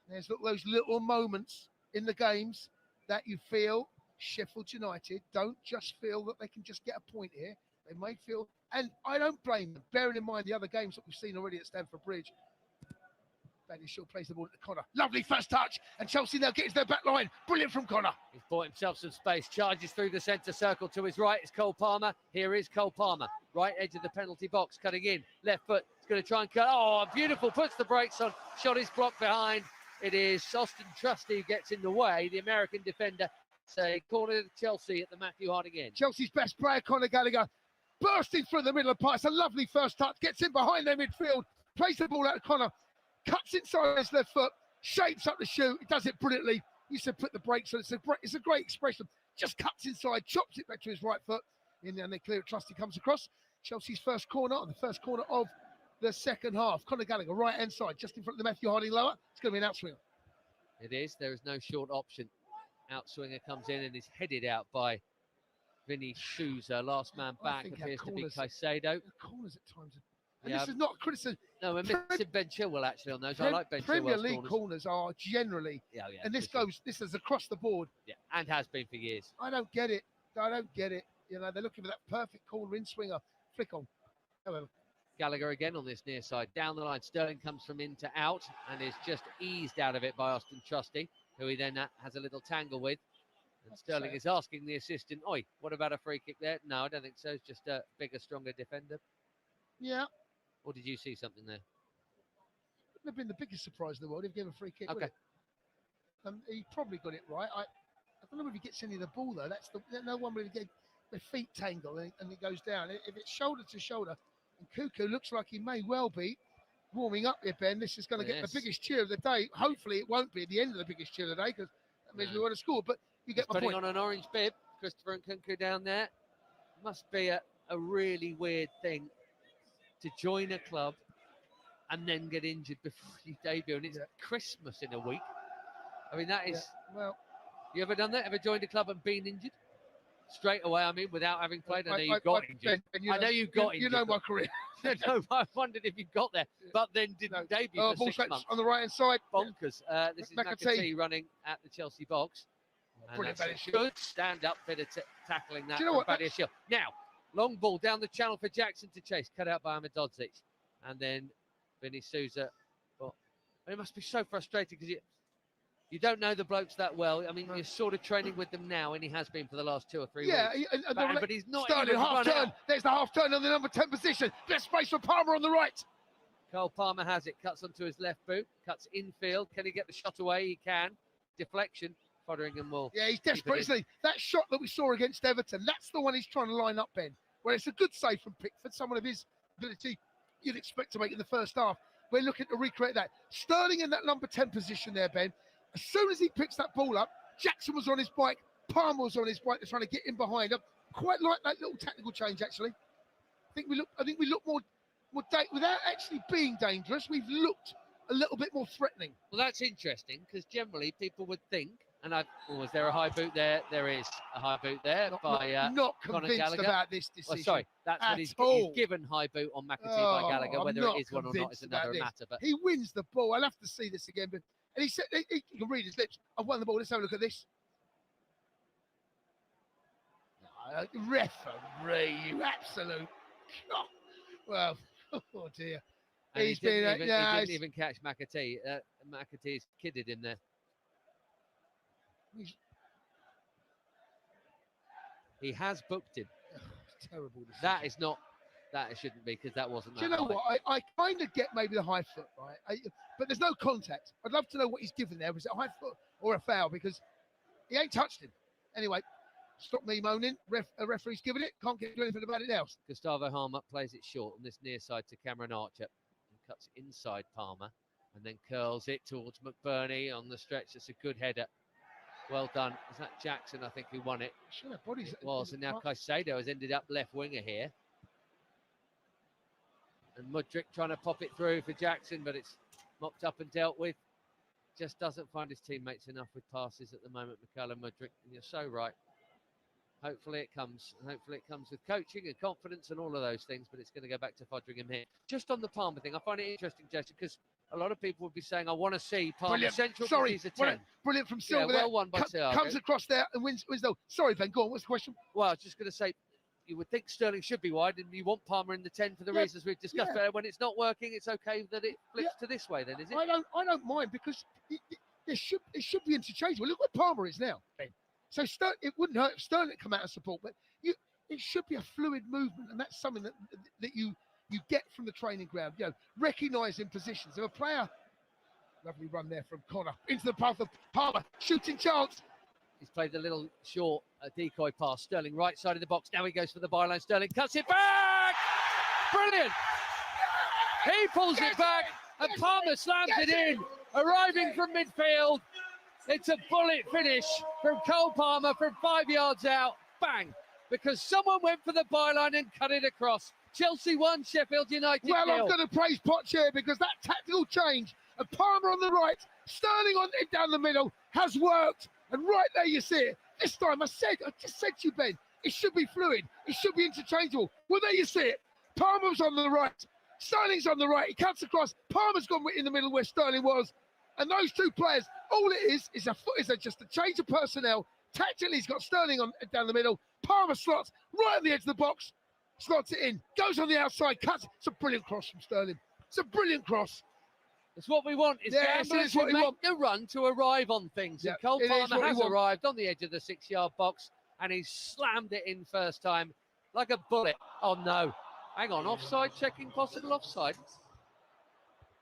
There's those little moments in the games that you feel Sheffield United don't just feel that they can just get a point here. They may feel, and I don't blame them, bearing in mind the other games that we've seen already at Stamford Bridge. Shaw plays the ball at Connor. Lovely first touch, and Chelsea now gets their back line. Brilliant from Connor. He's bought himself some space, charges through the centre circle to his right. It's Cole Palmer. Here is Cole Palmer. Right edge of the penalty box, cutting in. Left foot, he's going to try and cut. Oh, beautiful, puts the brakes on. Shot is blocked behind. It is Austin Trusty who gets in the way, the American defender. Say, corner to Chelsea at the Matthew Harding end. Chelsea's best player, Conor Gallagher, bursting through the middle of the park. It's a lovely first touch. Gets in behind their midfield. Plays the ball out to Connor. Cuts inside his left foot. Shapes up the shoot. He does it brilliantly. He said put the brakes on. It's a great expression. Just cuts inside. Chops it back to his right foot. And then they clear it. Trusty comes across. Chelsea's first corner. On the first corner of the second half. Conor Gallagher, right hand side. Just in front of the Matthew Harding lower. It's going to be an outswinger. It is. There is no short option. Outswinger comes in and is headed out by Vinny Souza. Last man back appears to be Caicedo. Corners at times. And this is not criticism. No, we're missing Ben Chilwell actually on those. I like Ben Chilwell's Premier League corners are generally, and this is across the board. Yeah, and has been for years. I don't get it. You know, they're looking for that perfect corner in swinger flick on. However, Gallagher again on this near side. Down the line, Sterling comes from in to out and is just eased out of it by Austin Trusty, who he then has a little tangle with. And Sterling is asking the assistant, oi, what about a free kick there? No, I don't think so. It's just a bigger, stronger defender. Yeah. Or did you see something there? Wouldn't have been the biggest surprise in the world if he gave a free kick. Okay. He probably got it right. I don't know if he gets any of the ball though. No one really gets the feet tangle and it goes down. If it's shoulder to shoulder, and Cuckoo looks like he may well be warming up here, Ben. This is going to get the biggest cheer of the day. Hopefully, it won't be at the end of the biggest cheer of the day because that means we want to score. But you get my putting point. on an orange bib, Christopher and Kunku down there. Must be a really weird thing to join a club and then get injured before you debut, and it's Christmas in a week. I mean, that is. Well, you ever done that? Ever joined a club and been injured straight away? I mean, without having played. I know you got injured. I know you got injured. You know my career. No, I wondered if you got there, but then didn't debut for 6 months. On the right hand side. Bonkers. This is McAtee running at the Chelsea box. Brilliant, good stand-up bit of tackling that. Do you know what? Shield. Now, long ball down the channel for Jackson to chase, cut out by Ahmedodzic, and then Vinny Souza. Well, it must be so frustrating because you don't know the blokes that well. I mean, you're sort of training with them now, and he has been for the last 2 or 3 weeks. But he's not started half turn. Out. There's the half turn on the number 10 position. Best space for Palmer on the right. Cole Palmer has it, cuts onto his left boot, cuts infield. Can he get the shot away? He can. Deflection. Fotheringham will. Yeah, he's desperate, isn't he? That shot that we saw against Everton, that's the one he's trying to line up, Ben. Where it's a good save from Pickford, someone of his ability you'd expect to make in the first half. We're looking to recreate that. Sterling in that number 10 position there, Ben. As soon as he picks that ball up, Jackson was on his bike, Palmer was on his bike, they're trying to get in behind him. Quite like that little tactical change, actually. I think we look more without actually being dangerous. We've looked a little bit more threatening. Well, that's interesting because generally people would think, and was there a high boot there? There is a high boot there not convinced about this decision. Well, sorry, that's what he's given high boot on McAtee by Gallagher. Whether it is one or not is another matter. But he wins the ball. I'll have to see this again. But and he said, you can read his lips. I've won the ball. Let's have a look at this. Referee, you absolute. Well, oh dear. And he didn't even catch McAtee. McAtee's kidded him there. He has booked him. Terrible decision. That is not. That it shouldn't be because that wasn't. Do you know what? I kind of get maybe the high foot, right? But there's no contact. I'd love to know what he's given there. Was it a high foot or a foul? Because he ain't touched him. Anyway, stop me moaning. A referee's given it. Can't do anything about it now. Gustavo Harmer plays it short on this near side to Cameron Archer and cuts inside Palmer and then curls it towards McBurney on the stretch. It's a good header. Well done. Was that Jackson, I think, who won it? Sure, it was. And now Caicedo has ended up left winger here. And Mudryk trying to pop it through for Jackson, but it's mopped up and dealt with. Just doesn't find his teammates enough with passes at the moment, Mykhailo Mudryk. And you're so right. Hopefully it comes. And hopefully it comes with coaching and confidence and all of those things. But it's going to go back to Fotheringham here. Just on the Palmer thing, I find it interesting, Jason, because a lot of people would be saying, I want to see Palmer central. Sorry, he's a 10. Brilliant from Silva. Well won by Thiago. Comes across there and wins though. Sorry, Ben, go on. What's the question? Well, I was just going to say, you would think Sterling should be wide, and you want Palmer in the 10 for the reasons we've discussed. But when it's not working, it's okay that it flips to this way. Then is it? I don't mind because it should be interchangeable. Look where Palmer is now, Ben. So it wouldn't hurt if Sterling come out and support, but it should be a fluid movement, and that's something that you get from the training ground. You know, recognising positions. If a player, lovely run there from Connor into the path of Palmer, shooting chance. He's played a little short decoy pass. Sterling right side of the box. Now he goes for the byline. Sterling cuts it back. Brilliant. He pulls it back and Palmer slams it in. Arriving from midfield. It's a bullet finish from Cole Palmer from 5 yards out. Bang. Because someone went for the byline and cut it across. Chelsea won, Sheffield United Well, nil. I'm going to praise Poch here because that tactical change of Palmer on the right, Sterling on it down the middle has worked. And right there you see it. This time I just said to you, Ben, it should be fluid. It should be interchangeable. Well, there you see it. Palmer's on the right. Sterling's on the right. He cuts across. Palmer's gone in the middle where Sterling was. And those two players, all it is just a change of personnel. Tactically, he's got Sterling on down the middle. Palmer slots right on the edge of the box. Slots it in. Goes on the outside. Cuts. It's a brilliant cross from Sterling. It's a brilliant cross. It's what we want. It's gamblers who make the run to arrive on things. And Cole Palmer has arrived on the edge of the 6-yard box and he slammed it in first time like a bullet. Oh, no. Hang on. Offside checking, possible offside.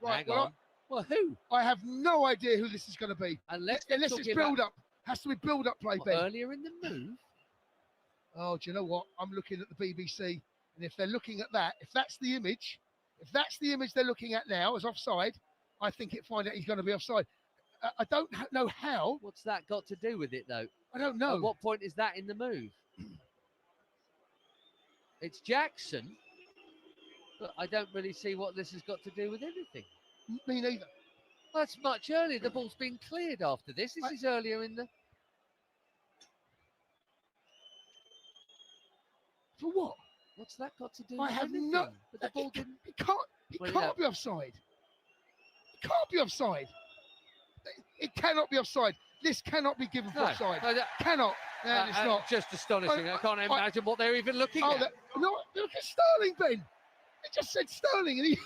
Right. Well, Well, who? I have no idea who this is going to be. Unless it's build up. Has to be build up play, Ben. Earlier in the move. Oh, do you know what? I'm looking at the BBC, and if they're looking at that, if that's the image they're looking at now as offside, I think find out he's going to be offside. I don't know how. What's that got to do with it, though? I don't know. At what point is that in the move? It's Jackson, but I don't really see what this has got to do with anything. Me neither. Well, that's much earlier. The ball's been cleared after this. This is earlier in the... For what? What's that got to do I with have anything? no... But the ball didn't... He can't be offside. He can't be offside. It cannot be offside. This cannot be given for offside. No, cannot. It's not. Just astonishing. I can't imagine what they're even looking at. No, look at Sterling, Ben. They just said Sterling, and he...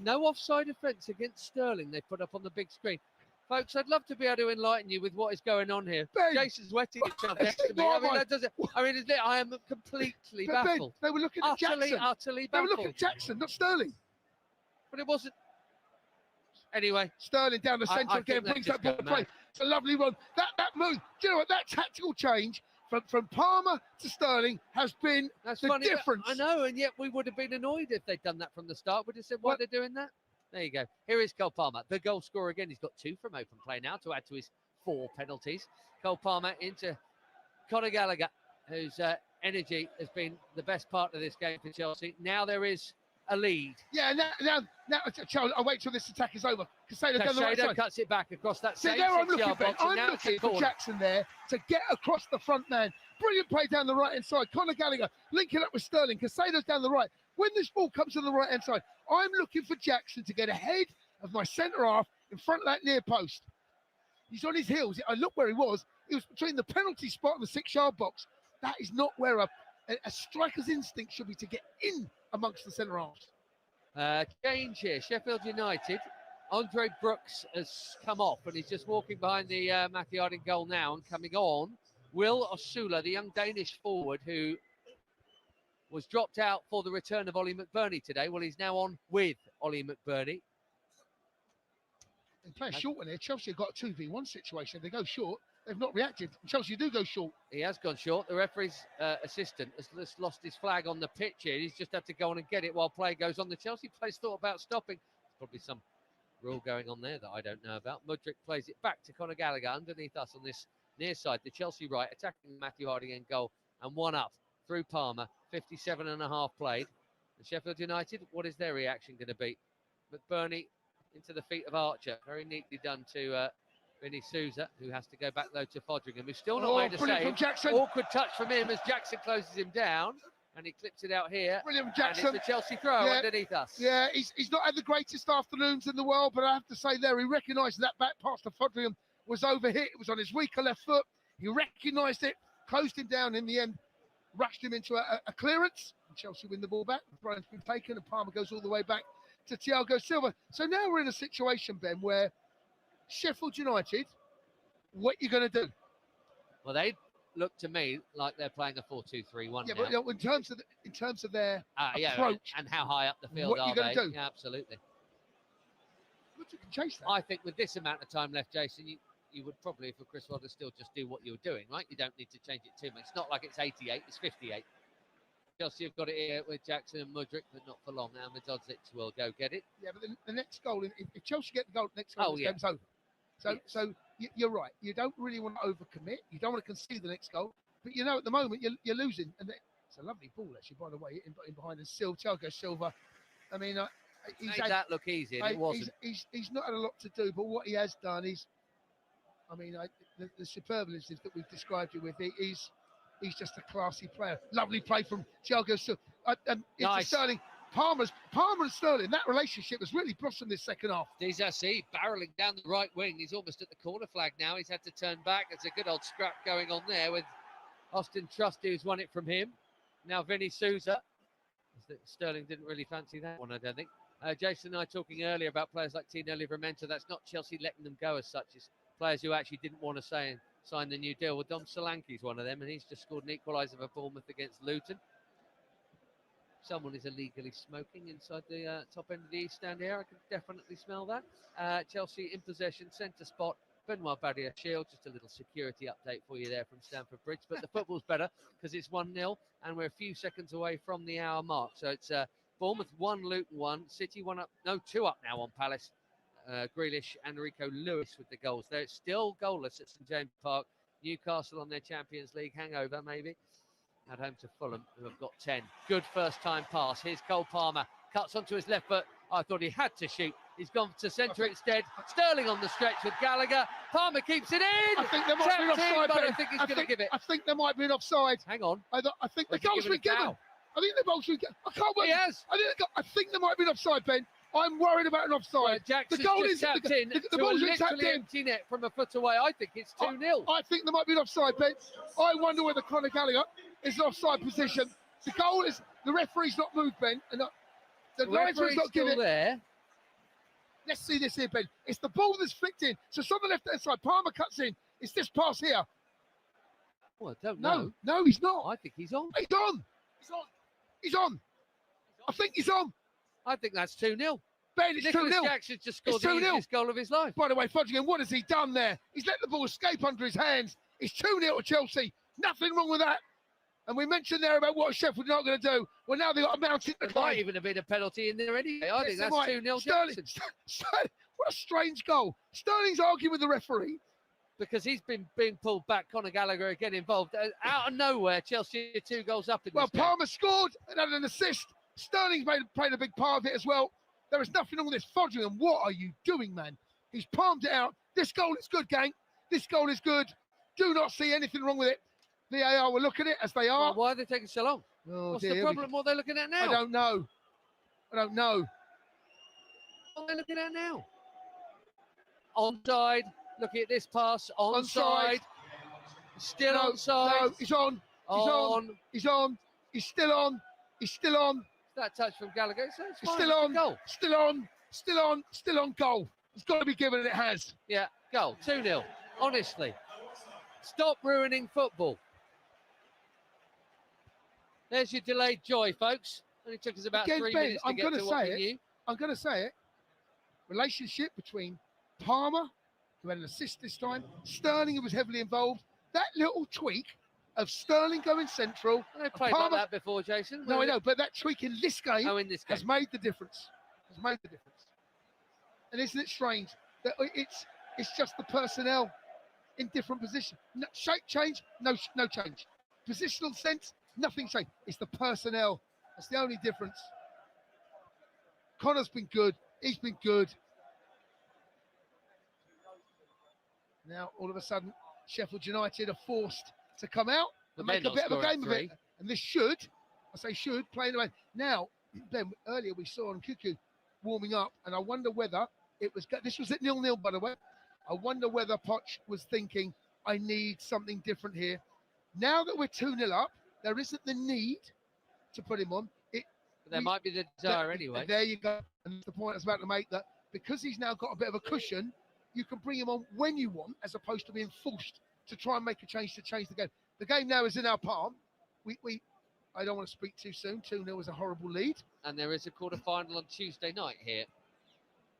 No offside offence against Sterling they put up on the big screen. Folks, I'd love to be able to enlighten you with what is going on here. Ben, Jason's wetting himself next to me. I am completely baffled. Ben, they were looking at Jackson. Utterly baffled. They were looking at Jackson, not Sterling. But it wasn't. Anyway. Sterling down the centre again, brings that ball to play. It's a lovely run. That move, do you know what? That tactical change from Palmer to Sterling has been the difference. I know, and yet we would have been annoyed if they'd done that from the start. We'd have said, why they're doing that? There you go. Here is Cole Palmer, the goal scorer again. He's got 2 from open play now to add to his 4 penalties. Cole Palmer into Conor Gallagher, whose energy has been the best part of this game for Chelsea. Now there is a lead. Yeah, now, Charles, I'll wait till this attack is over. Casado down the right side. Cuts it back across that same there I'm looking, box. I'm looking for Jackson there to get across the front man. Brilliant play down the right-hand side. Conor Gallagher linking up with Sterling. Casado's down the right. When this ball comes to the right-hand side, I'm looking for Jackson to get ahead of my centre-half in front of that near post. He's on his heels. I look where he was. He was between the penalty spot and the 6-yard box. That is not where a striker's instinct should be, to get in amongst the centre-halves. Change here. Sheffield United. Andre Brooks has come off and he's just walking behind the Matthew Harding goal now, and coming on, Will Osula, the young Danish forward who was dropped out for the return of Ollie McBurney today. Well, he's now on with Ollie McBurney. They play a short one here. Chelsea have got a 2v1 situation. They go short. They've not reacted. Chelsea do go short. He has gone short. The referee's assistant has just lost his flag on the pitch here. He's just had to go on and get it while play goes on. The Chelsea players thought about stopping. There's probably some rule going on there that I don't know about. Mudryk plays it back to Conor Gallagher underneath us on this near side. The Chelsea right attacking Matthew Harding in goal, and 1 up through Palmer. 57.5 played. And Sheffield United, what is their reaction going to be? McBurney into the feet of Archer. Very neatly done to Vinny Souza, who has to go back though to Fodringham, who's still not made a save. Jackson. Awkward touch from him as Jackson closes him down, and he clips it out here. Brilliant, Jackson. And it's a Chelsea throw underneath us. Yeah, he's not had the greatest afternoons in the world, but I have to say there, he recognised that back pass to Fodringham was overhit. It was on his weaker left foot. He recognised it, closed him down in the end, rushed him into a clearance. And Chelsea win the ball back. The throw-in's been taken, and Palmer goes all the way back to Thiago Silva. So now we're in a situation, Ben, where Sheffield United, what are you going to do? Well, they look to me like they're playing a 4-2-3-1 Yeah, now. but in terms of their approach, and how high up the field what are you going they? to do? Yeah, absolutely. But you can chase that. I think with this amount of time left, Jason, you would probably, for Chris Wilder, still just do what you were doing, right? You don't need to change it too much. It's not like it's 88, it's 58. Chelsea have got it here with Jackson and Mudryk, but not for long. Now Madodzic will go get it. Yeah, but the next goal, if Chelsea get the goal, the next goal, the game's over. So you're right. You don't really want to overcommit. You don't want to concede the next goal. But you know, at the moment, you're losing. And it's a lovely ball, actually, by the way, in behind us. Thiago Silva. I mean, he's made that look easy, and it wasn't. He's not had a lot to do, but what he has done is, I mean, the superlatives that we've described you with, he's just a classy player. Lovely play from Thiago Silva. Into Sterling. Palmer and Sterling, that relationship has really blossomed this second half. Dizassi barreling down the right wing. He's almost at the corner flag now. He's had to turn back. It's a good old scrap going on there with Austin Trusty, who's won it from him. Now Vinny Souza. Sterling didn't really fancy that one, I don't think. Jason and I talking earlier about players like Tino Livramento. That's not Chelsea letting them go as such. It's players who actually didn't want to sign the new deal. Well, Dom Solanke's one of them, and he's just scored an equaliser for Bournemouth against Luton. Someone is illegally smoking inside the top end of the East Stand here. I can definitely smell that. Chelsea in possession, centre spot. Benoit Barrier Shield, just a little security update for you there from Stamford Bridge. But the football's better because it's 1-0 and we're a few seconds away from the hour mark. So it's Bournemouth 1, Luton 1, City 1 up, no, 2 up now on Palace. Grealish and Rico Lewis with the goals. They're still goalless at St James Park. Newcastle on their Champions League hangover, maybe. At home to Fulham, who have got 10. Good first time pass. Here's Cole Palmer. Cuts onto his left foot. I thought he had to shoot. He's gone to centre instead. Sterling on the stretch with Gallagher. Palmer keeps it in. I think there might be an offside, but I think he's going to give it. I think there might be an offside. Hang on. I think the goal's been given. I think the goal's been given. I can't wait. He has. I think there might be an offside, Ben. I'm worried about an offside. Jackson's just tapped in. The ball's been tapped in. Empty net from a foot away. I think it's 2-0. I think there might be an offside, Ben. I wonder whether Conor Gallagher is an offside position. The goal is the referee's not moved, Ben, and the referee's not given it. There. Let's see this here, Ben. It's the ball that's flicked in. So it's on the left-hand side. Palmer cuts in. It's this pass here. Well, I don't know. No, he's not. I think he's on. He's on. He's on. I think he's on. I think that's 2-0. Ben, it's 2-0. Nicholas Jackson just scored the easiest goal of his life. By the way, Fudgingham, what has he done there? He's let the ball escape under his hands. It's 2-0 to Chelsea. Nothing wrong with that. And we mentioned there about what Sheffield are not going to do. Well, now they've got a mountain to There climb. might even have been a penalty in there anyway. I think that's 2-0 Sterling, Jackson. what a strange goal. Sterling's arguing with the referee. Because he's been being pulled back. Conor Gallagher again involved. Out of nowhere, Chelsea are 2 goals up in this game. Palmer scored and had an assist. Sterling's played a big part of it as well. There is nothing wrong with this. Fodringham, what are you doing, man? He's palmed it out. This goal is good, gang. This goal is good. Do not see anything wrong with it. VAR will look at it as they are. Well, why are they taking so long? Oh, What's the problem? What are they looking at now? I don't know. What are they looking at now? Onside. Look at this pass. Onside. Still onside. No, he's on. He's on. He's still on. He's still on. That touch from Gallagher. So it's still on. Goal. Still on. Still on goal. It's got to be given, and it has. Yeah, goal. 2-0. Honestly. Stop ruining football. There's your delayed joy, folks. Only took us about 3 minutes to get to what we knew. I'm going to say it. Relationship between Palmer, who had an assist this time, Sterling, who was heavily involved. That little tweak of Sterling going central. They played like that before, Jason. No, I know, but that tweak in this game, has made the difference. And isn't it strange that it's just the personnel in different positions? No, shape change, no change. Positional sense, nothing changed. It's the personnel. That's the only difference. Connor's been good. He's been good. Now, all of a sudden, Sheffield United are forced to come out and make a bit of a game of it. And this should, play in the way. Now, Ben, earlier we saw on Cuckoo warming up, and I wonder whether this was at 0-0, by the way. I wonder whether Poch was thinking, I need something different here. Now that we're 2-0 up, there isn't the need to put him on. There might be the desire anyway. There you go. And that's the point I was about to make, that because he's now got a bit of a cushion, you can bring him on when you want, as opposed to being forced to try and make a change to change the game. The game now is in our palm. I don't want to speak too soon. 2-0 is a horrible lead. And there is a quarter-final on Tuesday night here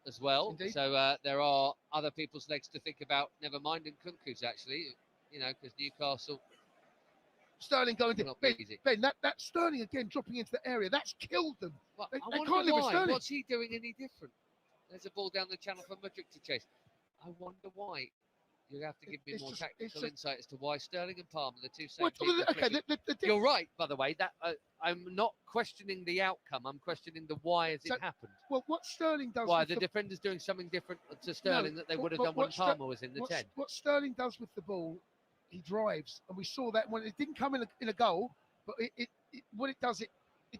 as well. Indeed. So there are other people's legs to think about, never mind Nkunku's actually, because Newcastle... Sterling going to Ben, that Sterling again dropping into the area, that's killed them. Well, they I can't wonder live with why. Sterling. What's he doing any different? There's a ball down the channel for Mudryk to chase. I wonder why. You have to give me more tactical insight as to why Sterling and Palmer, the two same people. Okay, you're right, by the way. That I'm not questioning the outcome. I'm questioning the why has it happened. Well, what Sterling does... Why the defender's doing something different to Sterling that they would have done when Palmer was in the 10. What Sterling does with the ball, he drives, and we saw that when it didn't come in a goal, but what it does, it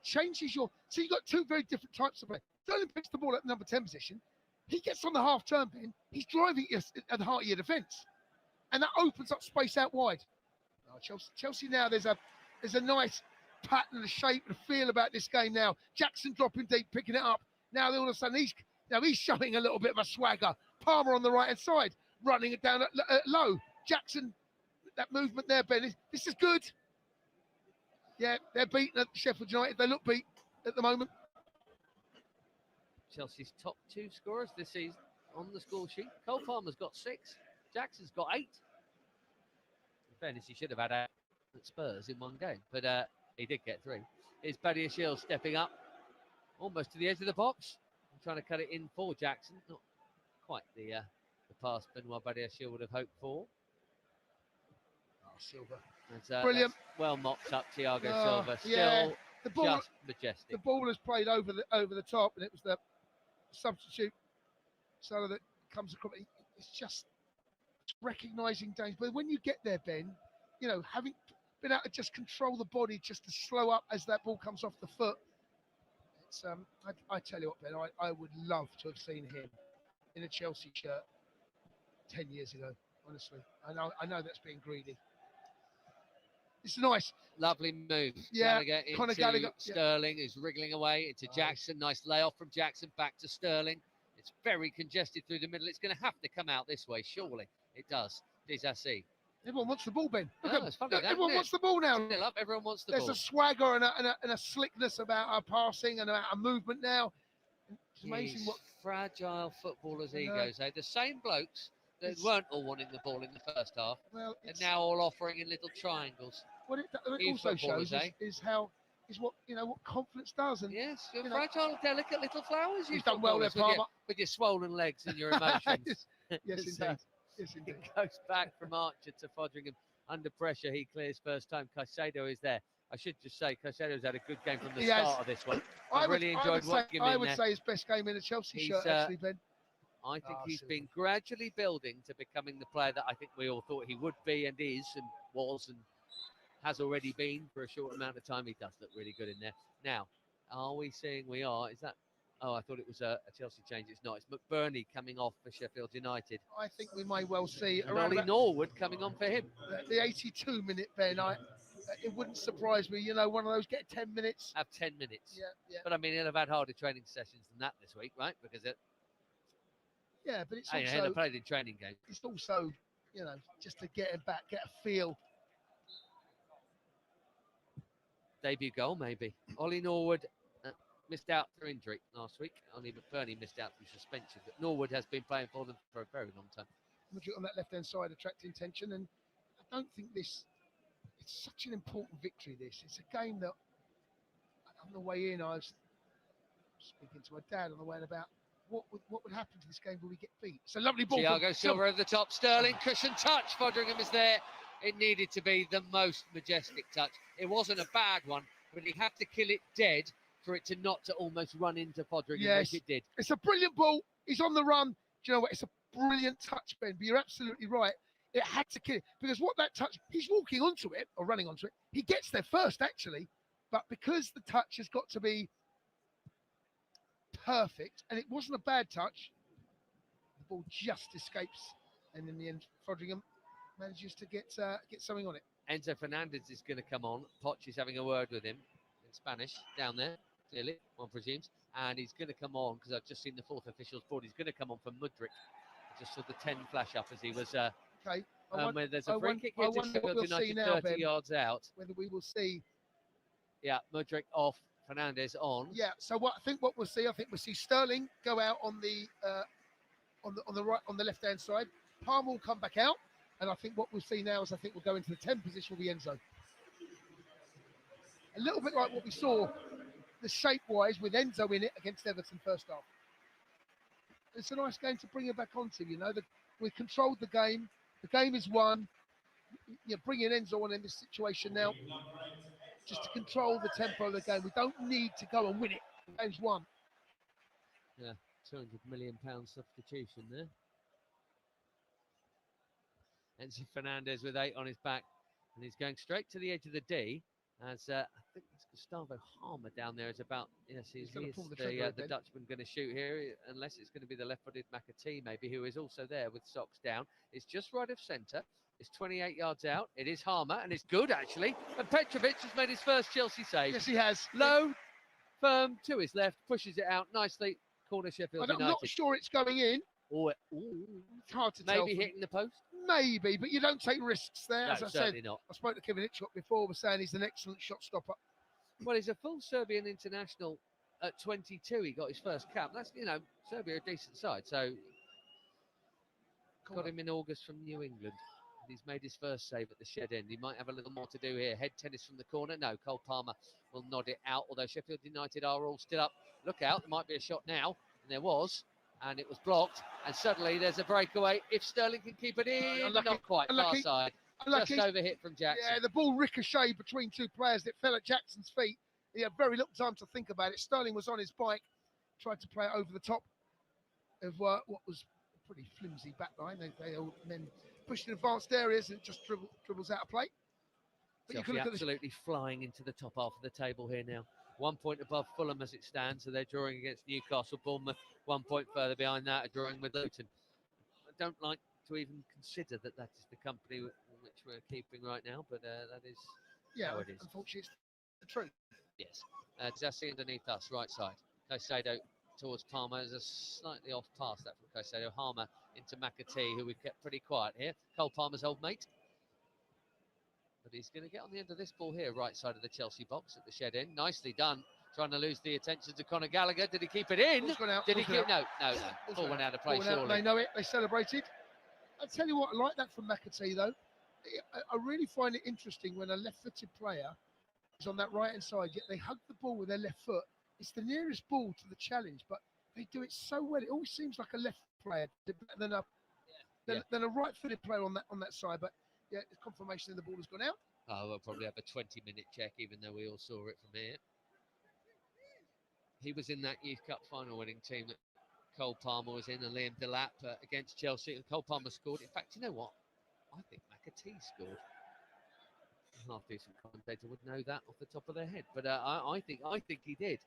changes your... So you've got two very different types of play. Sterling picks the ball at the number 10 position. He gets on the half-turn pin. He's driving at the heart of your defence. And that opens up space out wide. Oh, Chelsea now, there's a nice pattern, a shape, and a feel about this game now. Jackson dropping deep, picking it up. Now all of a sudden he's showing a little bit of a swagger. Palmer on the right-hand side, running it down at low. Jackson, that movement there, Ben. This is good. Yeah, they're beaten at Sheffield United. They look beat. at the moment. Chelsea's top 2 scorers this season on the score sheet. Cole Palmer's got 6. Jackson's got 8. In fairness, he should have had 8 at Spurs in one game, but he did get 3. Here's Badiashile stepping up, almost to the edge of the box, and trying to cut it in for Jackson. Not quite the pass Benoit Badiashile would have hoped for. Oh, Silva. Brilliant. That's well mopped up, Thiago Silva. Still yeah. The ball, just majestic. The ball is played over the top, and it was the substitute so that comes across. It's just recognising danger. But when you get there, Ben, you know, having been able to just control the body, just to slow up as that ball comes off the foot. It's I tell you what, Ben, I would love to have seen him in a Chelsea shirt 10 years ago. Honestly, I know that's being greedy. It's nice. Lovely move. Yeah, Gallagher. Sterling is wriggling away into Jackson. Nice layoff from Jackson back to Sterling. It's very congested through the middle. It's going to have to come out this way, surely. It does. Disasi. Everyone wants the ball, Ben. It's funny, everyone wants the ball now. Still up, everyone wants the There's ball. There's a swagger and a slickness about our passing and about our movement now. It's amazing what fragile footballers' egos. The same blokes that weren't all wanting the ball in the first half, and now all offering in little triangles. What it also shows is what confidence does. And yes, you're fragile, delicate little flowers. He's done well there, Palmer, with your swollen legs and your emotions. Yes, indeed. Yes, indeed. It goes back from Archer to Fodringham under pressure. He clears first time. Caicedo is there. I should just say Caicedo's had a good game from the start of this one. I really enjoyed watching him in there. I would say his best game in a Chelsea shirt, actually, Ben. I think he's been gradually building to becoming the player that I think we all thought he would be and is and was and has already been for a short amount of time. He does look really good in there. Now, are we seeing we are? Is that... Oh, I thought it was a Chelsea change. It's not. It's McBurney coming off for Sheffield United. I think we may well see... Ollie Norwood coming on for him. The 82-minute, Ben, it wouldn't surprise me. You know, one of those get 10 minutes. Have 10 minutes. Yeah. But, I mean, he'll have had harder training sessions than that this week, right? Because it... Yeah, but it's also... He'll played in training games. It's also, you know, just to get him back, get a feel. Debut goal, maybe. Ollie Norwood missed out through injury last week. Only McBurney missed out through suspension. But Norwood has been playing for them for a very long time. Madrid on that left-hand side attracting tension. And I don't think it's such an important victory, this. It's a game that, on the way in, I was speaking to my dad on the way in about what would happen to this game when we get beat. It's a lovely ball. Thiago Silva over the top. Sterling, cushion touch. Fodringham is there. It needed to be the most majestic touch. It wasn't a bad one, but he had to kill it dead for it to not to almost run into Fodringham, which it did. It's a brilliant ball. He's on the run. Do you know what? It's a brilliant touch, Ben, but you're absolutely right. It had to kill it because what that touch, he's walking onto it or running onto it. He gets there first, actually, but because the touch has got to be perfect, and it wasn't a bad touch, the ball just escapes, and in the end, Fodringham manages to get something on it. Enzo Fernandez is going to come on. Poch is having a word with him in Spanish down there, clearly, one presumes. And he's going to come on, because I've just seen the fourth official's board, he's going to come on for Mudryk. I just saw the 10 flash up as he was... okay. There's a free kick here to Sheffield United, 30 yards out. Whether we will see... Yeah, Mudryk off, Fernandez on. Yeah, so I think we'll see Sterling go out on the right, on the left-hand side. Palmer will come back out. And I think what we'll see now is we'll go into the 10 position with the Enzo. A little bit like what we saw, the shape-wise, with Enzo in it against Everton first half. It's a nice game to bring it back onto, you know. We've controlled the game. The game is won. You're bringing Enzo on in this situation now just to control the tempo of the game. We don't need to go and win it. The game's won. Yeah, £200 million substitution there. Enzo Fernandez with 8 on his back, and he's going straight to the edge of the D. As I think it's Gustavo Harmer down there is about. Yes, he's the Dutchman going to shoot here, unless it's going to be the left-footed McAtee maybe, who is also there with socks down. It's just right of centre. It's 28 yards out. It is Harmer, and it's good actually. And Petrovic has made his first Chelsea save. Yes, he has. Low, firm to his left, pushes it out nicely. Corner Sheffield United. I'm not sure it's going in. It's hard to tell. Maybe hitting the post? Maybe, but you don't take risks there. No, as I certainly said, not. I spoke to Kevin Hitchcock before, was saying he's an excellent shot stopper. Well, he's a full Serbian international at 22. He got his first cap. That's, Serbia are a decent side. So got him in August from New England. He's made his first save at the shed end. He might have a little more to do here. Head tennis from the corner. No, Cole Palmer will nod it out, although Sheffield United are all still up. Look out, there might be a shot now. And there was, and it was blocked. And suddenly there's a breakaway. If Sterling can keep it in, Unlucky. not quite, far side. Unlucky. Just over hit from Jackson. Yeah, the ball ricocheted between two players. It fell at Jackson's feet. He had very little time to think about it. Sterling was on his bike, tried to play it over the top of what was a pretty flimsy back line. They all then pushed in advanced areas and it just dribbles out of play. But you can look absolutely flying into the top half of the table here now. 1 point above Fulham as it stands, so they're drawing against Newcastle. Bournemouth 1 point further behind that, are drawing with Luton. I don't like to even consider that is the company which we're keeping right now, but that is how it is. Unfortunately, it's the truth. Yes. Zassi underneath us, right side. Caicedo towards Palmer. There's a slightly off pass that from Caicedo. Harmer into McAtee, who we've kept pretty quiet here. Cole Palmer's old mate. But he's going to get on the end of this ball here, right side of the Chelsea box at the shed end. Nicely done. Trying to lose the attention to Conor Gallagher. Did he keep it in? Did he keep? No. Ball went out of play, surely. They know it. They celebrated. I tell you what, I like that from McAtee, though. I really find it interesting when a left-footed player is on that right-hand side, yet they hug the ball with their left foot. It's the nearest ball to the challenge, but they do it so well. It always seems like a left player than a right-footed player on that side. But yeah, it's confirmation that the ball has gone out. Oh, we'll probably have a 20-minute check, even though we all saw it from here. He was in that Youth Cup final winning team that Cole Palmer was in, and Liam Delap against Chelsea. And Cole Palmer scored. In fact, you know what? I think McAtee scored. A half-decent commentator would know that off the top of their head, but I think he did.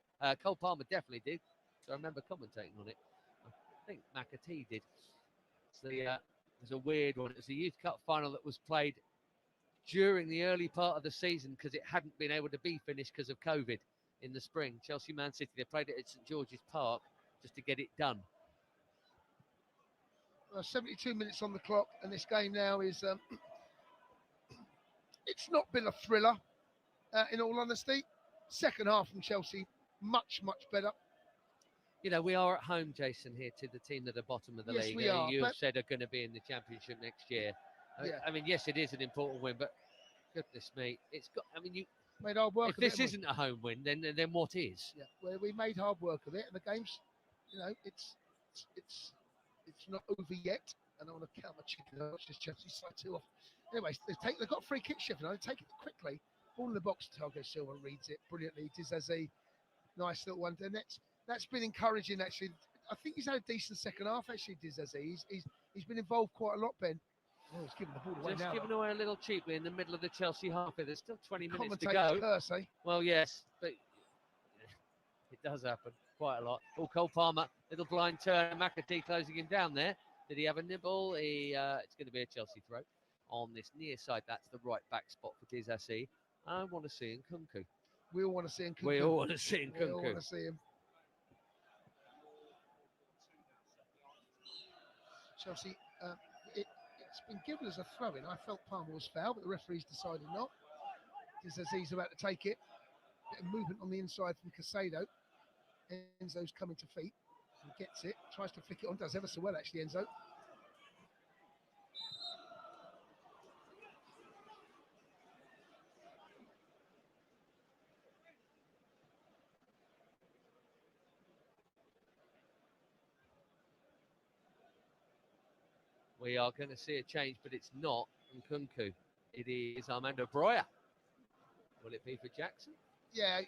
Cole Palmer definitely did. So I remember commentating on it. I think McAtee did. So it was a weird one. It was a Youth Cup final that was played during the early part of the season because it hadn't been able to be finished because of COVID in the spring. Chelsea Man City, they played it at St George's Park just to get it done. 72 minutes on the clock, and this game now is it's not been a thriller, in all honesty. Second half from Chelsea, much better. We are at home, Jason, here to the team that are bottom of the league. We are, you have said are going to be in the Championship next year. Yeah. I mean, yes, it is an important win, but goodness me, it's got. I mean, you made hard work. If this isn't a home win, then what is? Yeah, well, we made hard work of it, and the game's, it's not over yet. And I want to count my chicken. Watch this Chelsea side 2 off. Anyway, they've got a free kick, Sheffield. They take it quickly. Ball in the box. Thiago Silva reads it brilliantly. Disasi, nice little one. And that's been encouraging, actually. I think he's had a decent second half, actually, Disasi. He's been involved quite a lot, Ben. Oh, he's giving the ball away now. Just giving away a little cheaply in the middle of the Chelsea half. There's still 20 minutes to Commentator's go. curse, eh? Well, yes, but it does happen quite a lot. Oh, Cole Palmer, little blind turn. McAtee closing him down there. Did he have a nibble? It's going to be a Chelsea throw on this near side. That's the right back spot for Disasi. I want to see Nkunku. We all want to see Nkunku. We all want to see Nkunku. We all want to see him. Chelsea, it's been given as a throw-in. I felt Palmer was foul, but the referees decided not. Disasi's about to take it. Bit of movement on the inside from Caicedo. Enzo's coming to feet. He gets it, tries to flick it on, does ever so well actually, Enzo. We are going to see a change, but it's not Nkunku. It is Armando Broja. Will it be for Jackson? Yeah,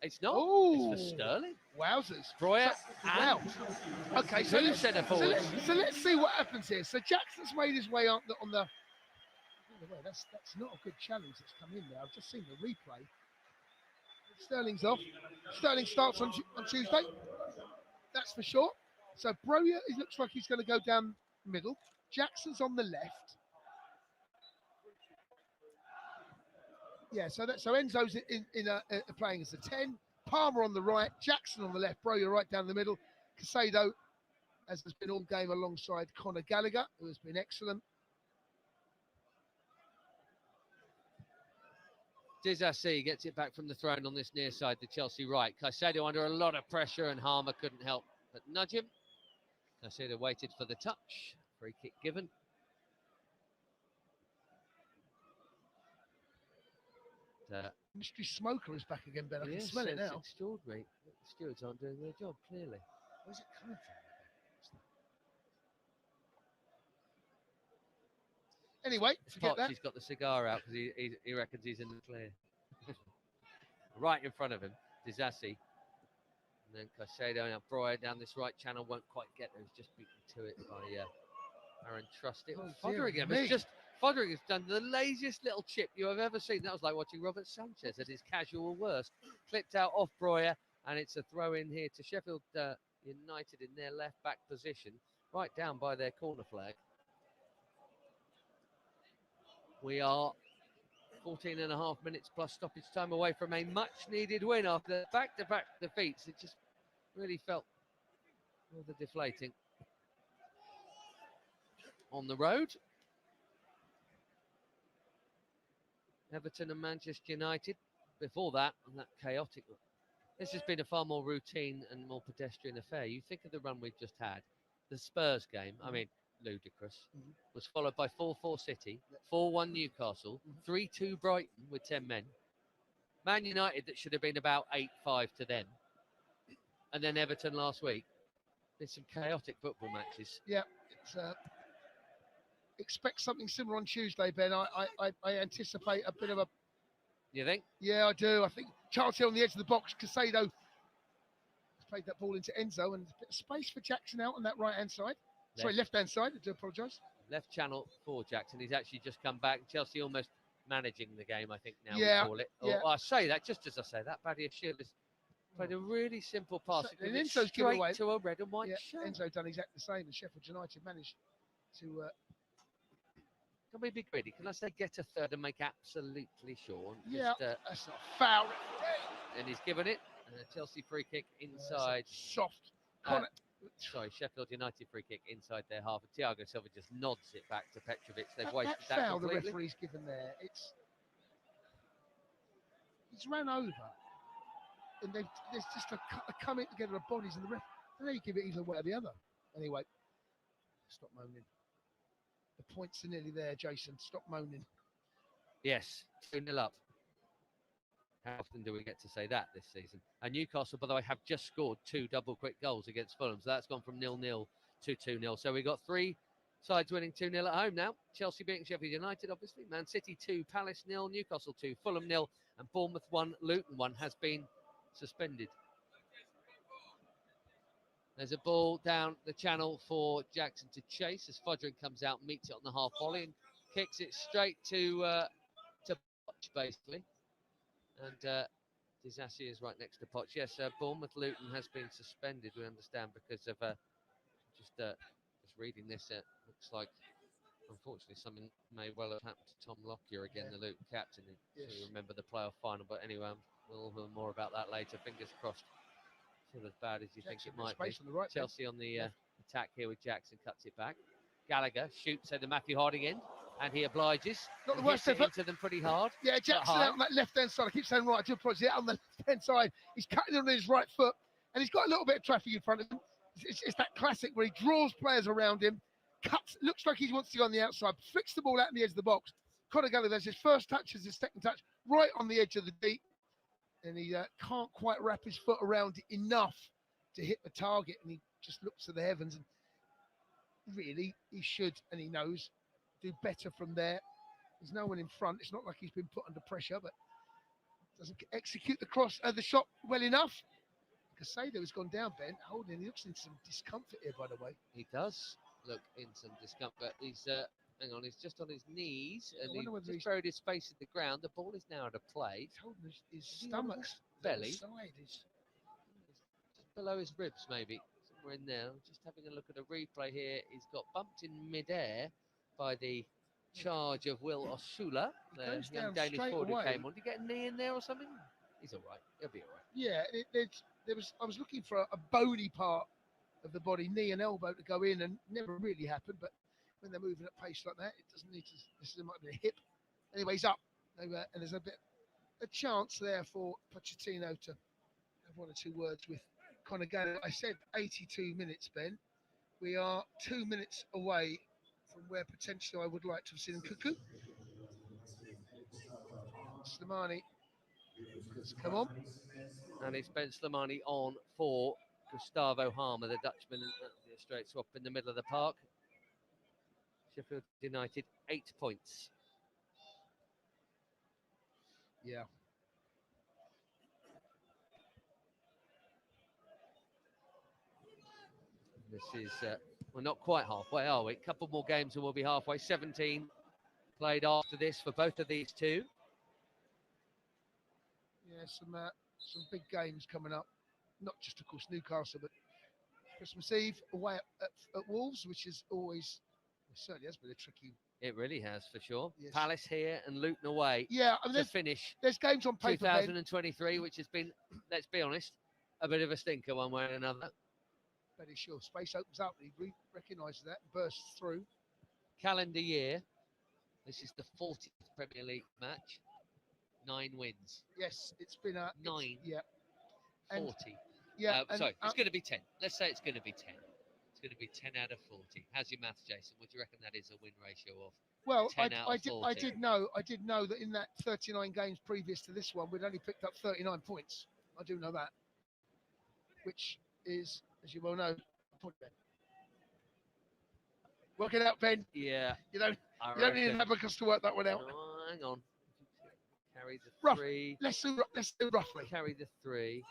it's not. Ooh, it's for Sterling. Wowzers. Broja. Wow. Okay, so let's see what happens here. So Jackson's made his way up on the. That's not a good challenge that's come in there. I've just seen the replay. Sterling's off. Sterling starts on Tuesday. That's for sure. So Broja, it looks like he's going to go down the middle. Jackson's on the left. Yeah, so Enzo's playing as a 10. Palmer on the right, Jackson on the left, Broja right down the middle. Caicedo, as has been all game, alongside Conor Gallagher, who has been excellent. Dizassi gets it back from the throne on this near side, the Chelsea right. Caicedo under a lot of pressure, and Harmer couldn't help but nudge him. Caicedo waited for the touch. Free kick given. Mystery Smoker is back again, Ben. I can smell it it's now. extraordinary. The stewards aren't doing their job, clearly. Where's it coming from? Anyway, forget that. He's got the cigar out because he reckons he's in the clear. Right in front of him, Dizassi. And then Caicedo and Breuer down this right channel won't quite get there. He's just beaten to it by Aaron Trusty. Foderingham has done the laziest little chip you have ever seen. That was like watching Robert Sanchez at his casual worst. Clipped out off Breuer, and it's a throw in here to Sheffield United in their left back position, right down by their corner flag. We are 14 and a half minutes plus stoppage time away from a much-needed win after back-to-back defeats. It just really felt rather deflating. On the road, Everton and Manchester United. Before that, and that chaotic. This has been a far more routine and more pedestrian affair. You think of the run we've just had. The Spurs game, I mean, ludicrous, was followed by 4-4 City, 4-1 Newcastle, 3-2 Brighton with 10 men. Man United, that should have been about 8-5 to them. And then Everton last week. There's some chaotic football matches. Yeah, it's, expect something similar on Tuesday, Ben. I anticipate a bit of a... You think? Yeah, I do. I think Charles Hill on the edge of the box. Caicedo has played that ball into Enzo, and a bit of space for Jackson out on that right-hand side. Sorry, left-hand side. I do apologise. Left channel for Jackson. He's actually just come back. Chelsea almost managing the game, I think, now yeah, we call it. Yeah. I say that, just as I say that, Badia Shield has played a really simple pass. And Enzo's given away to a red and white shirt. Enzo done exactly the same, and Sheffield United managed to... Can we be greedy? Can I say get a third and make absolutely sure? Yeah, that's not foul. And he's given it. And a Chelsea free kick inside. Soft. Sheffield United free kick inside their half. And Thiago Silva just nods it back to Petrovic. They've wasted that foul completely. The referee's given there. He's ran over. And there's just a coming together of bodies, and the ref, they give it either way or the other. Anyway, stop moaning. The points are nearly there, Jason. Stop moaning. Yes, 2-0 up. How often do we get to say that this season? And Newcastle, by the way, have just scored 2 double-quick goals against Fulham. So that's gone from 0-0 to 2-0. So we've got 3 sides winning 2-0 at home now. Chelsea beating Sheffield United, obviously. Man City 2, Palace 0, Newcastle 2, Fulham 0, and Bournemouth 1, Luton 1 has been suspended. There's a ball down the channel for Jackson to chase as Fodring comes out, meets it on the half volley and kicks it straight to Poch, basically. And Dizassi is right next to Poch. Yes, Bournemouth Luton has been suspended, we understand, because of just reading this. Looks like, unfortunately, something may well have happened to Tom Lockyer again, the Luton captain. Yes. So you remember the playoff final, but anyway, we'll hear more about that later. Fingers crossed. Not as bad as you Jackson think it might be. On the right, Chelsea on the attack here with Jackson, cuts it back. Gallagher shoots at the Matthew Harding end, and he obliges. Not the worst effort. Into them pretty hard. Yeah, Jackson out on that left-hand side. I keep saying right, I do apologise. Yeah, on the left-hand side, he's cutting it on his right foot, and he's got a little bit of traffic in front of him. It's that classic where he draws players around him, cuts, looks like he wants to go on the outside, flicks the ball out on the edge of the box. Conor Gallagher, that's his first touch, his second touch, right on the edge of the deep, and he can't quite wrap his foot around it enough to hit the target, and he just looks to the heavens, and really he should, and he knows, do better from there. There's no one in front. It's not like he's been put under pressure, but doesn't execute the shot well enough. Caicedo has gone down, Ben. Holding, he looks in some discomfort here, by the way. He does look in some discomfort. He's hang on, he's just on his knees, and he just buried his face in the ground. The ball is now out of play. He's holding his stomach, belly. Side is below his ribs, maybe somewhere in there. Just having a look at a replay here. He's got bumped in midair by the charge of Will Osula, the young Danish forward who came on. Did he get a knee in there or something? He's all right. He'll be all right. Yeah, I was looking for a bony part of the body, knee and elbow, to go in, and never really happened. But when they're moving at pace like that, it doesn't need to. This might be a hip. Anyway, he's up, and there's a bit a chance there for Pochettino to have one or two words with Conor Gallagher. I said 82 minutes, Ben. We are 2 minutes away from where potentially I would like to have seen Cuckoo. Slimani has come on. And he spent Slimani on for Gustavo Harmer, the Dutchman, the straight swap in the middle of the park. Sheffield United 8 points. Yeah. This is, we're not quite halfway, are we? A couple more games and we'll be halfway. 17 played after this for both of these two. Yeah, some big games coming up. Not just, of course, Newcastle, but Christmas Eve away at Wolves, which is always, certainly has been a tricky. It really has, for sure. Yes. Palace here and Luton away. Yeah, I mean, to finish there's games on paper, 2023, which has been, let's be honest, a bit of a stinker one way or another. Very sure. Space opens up. He recognises that and bursts through. Calendar year. This is the 40th Premier League match. 9 wins. Yes, it's been a 9. Yeah. 40. Yeah. Sorry, it's going to be 10. Let's say it's going to be 10. It's going to be 10 out of 40. How's your maths, Jason? What do you reckon that is a win ratio of? Well, 10 out of 40? I did know that in that 39 games previous to this one, we'd only picked up 39 points. I do know that, which is, as you well know, a point, Ben. Work it out, Ben. Yeah. You don't need an abacus to work that one out. Oh, hang on. Carry the Rough. 3. Let's do roughly. Carry the 3.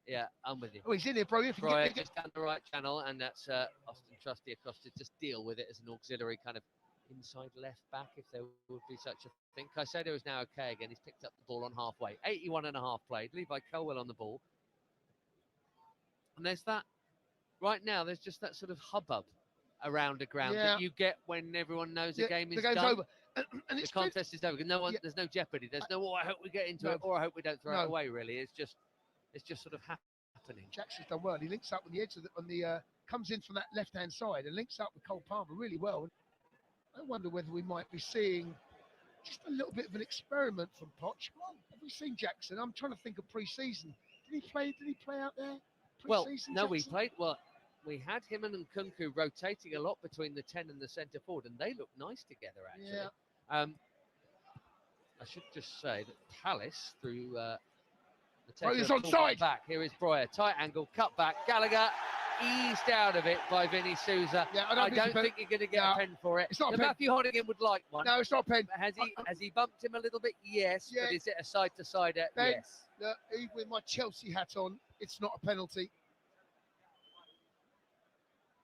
Yeah, I'm with you. Oh, he's in here, bro. Brian, just down the right channel, and that's Austin Trusty across to just deal with it as an auxiliary kind of inside left back, if there would be such a thing. Caicedo is now okay again. He's picked up the ball on halfway. 81.5 played. Levi Colwell on the ball. And there's that, right now, there's just that sort of hubbub around the ground that you get when everyone knows the game is game's done. over. And the contest is over. No one, there's no jeopardy. There's no, I hope we get into it, or I hope we don't throw it away, really. It's just sort of happening. Jackson's done well. He links up on the edge of comes in from that left-hand side and links up with Cole Palmer really well. I wonder whether we might be seeing just a little bit of an experiment from Poch. Have we seen Jackson? I'm trying to think of pre-season. Did he play out there? Well, no, we played. Well, we had him and Nkunku rotating a lot between the 10 and the centre forward, and they look nice together, actually. Yeah. I should just say that Palace, through the he's onside. Back. Here is Breuer. Tight angle, cut back. Gallagher eased out of it by Vinny Souza. Yeah, I don't think you're going to get a pen for it. It's not a pen. Matthew Hodgkin would like one. No, it's not a pen. Has he bumped him a little bit? Yes. Yeah. But is it a side-to-sider? Yes. Look, even with my Chelsea hat on, it's not a penalty.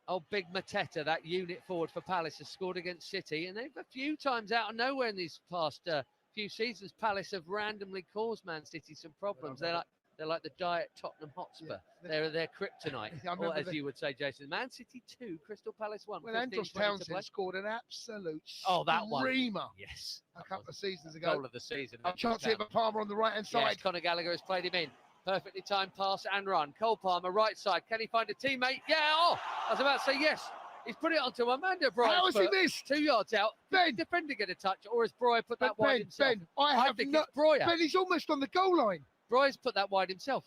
Oh, big Mateta, that unit forward for Palace, has scored against City. And they've a few times out of nowhere in these past few seasons, Palace have randomly caused Man City some problems. They're like the Diet Tottenham Hotspur. Yeah, they're kryptonite, or as you would say, Jason. Man City 2, Crystal Palace 1. Well, Andros Townsend scored an absolute screamer. Yes. A couple of seasons ago. Goal of the season. A chance here for Palmer on the right-hand side. Yes, Conor Gallagher has played him in. Perfectly timed pass and run. Cole Palmer, right side. Can he find a teammate? Yeah, I was about to say yes. He's put it onto Amanda Breuer. How has he missed? 2 yards out. Ben. The defender get a touch, or has Breuer put that wide himself? Ben, I think it's Breuer. Ben, he's almost on the goal line. Breuer's put that wide himself.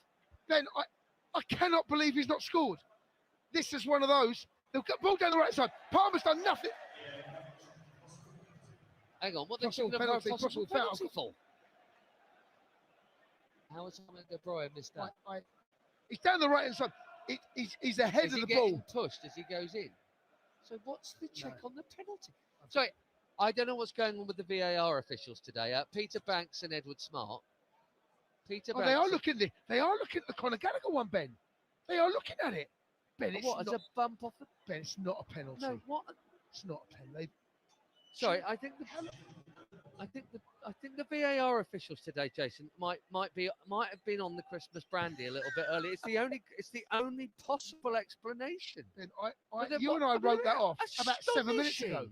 Ben, I cannot believe he's not scored. This is one of those. They've got ball down the right side. Palmer's done nothing. Hang on, what possible penalty for? How has Amanda Breuer missed that? He's down the right-hand side. He's ahead of the ball. Pushed as he goes in. So what's the check on the penalty? Sorry, I don't know what's going on with the VAR officials today. Peter Banks and Edward Smart. Banks. They are looking at the Conor Gallagher one, Ben. They are looking at it. Ben, it's what, as a bump off the... Ben, it's not a penalty. No, what? It's not a pen. Sorry, I think the VAR officials today, Jason, might have been on the Christmas brandy a little bit early. It's the only possible explanation. Ben, you and I wrote that off about 7 minutes ago.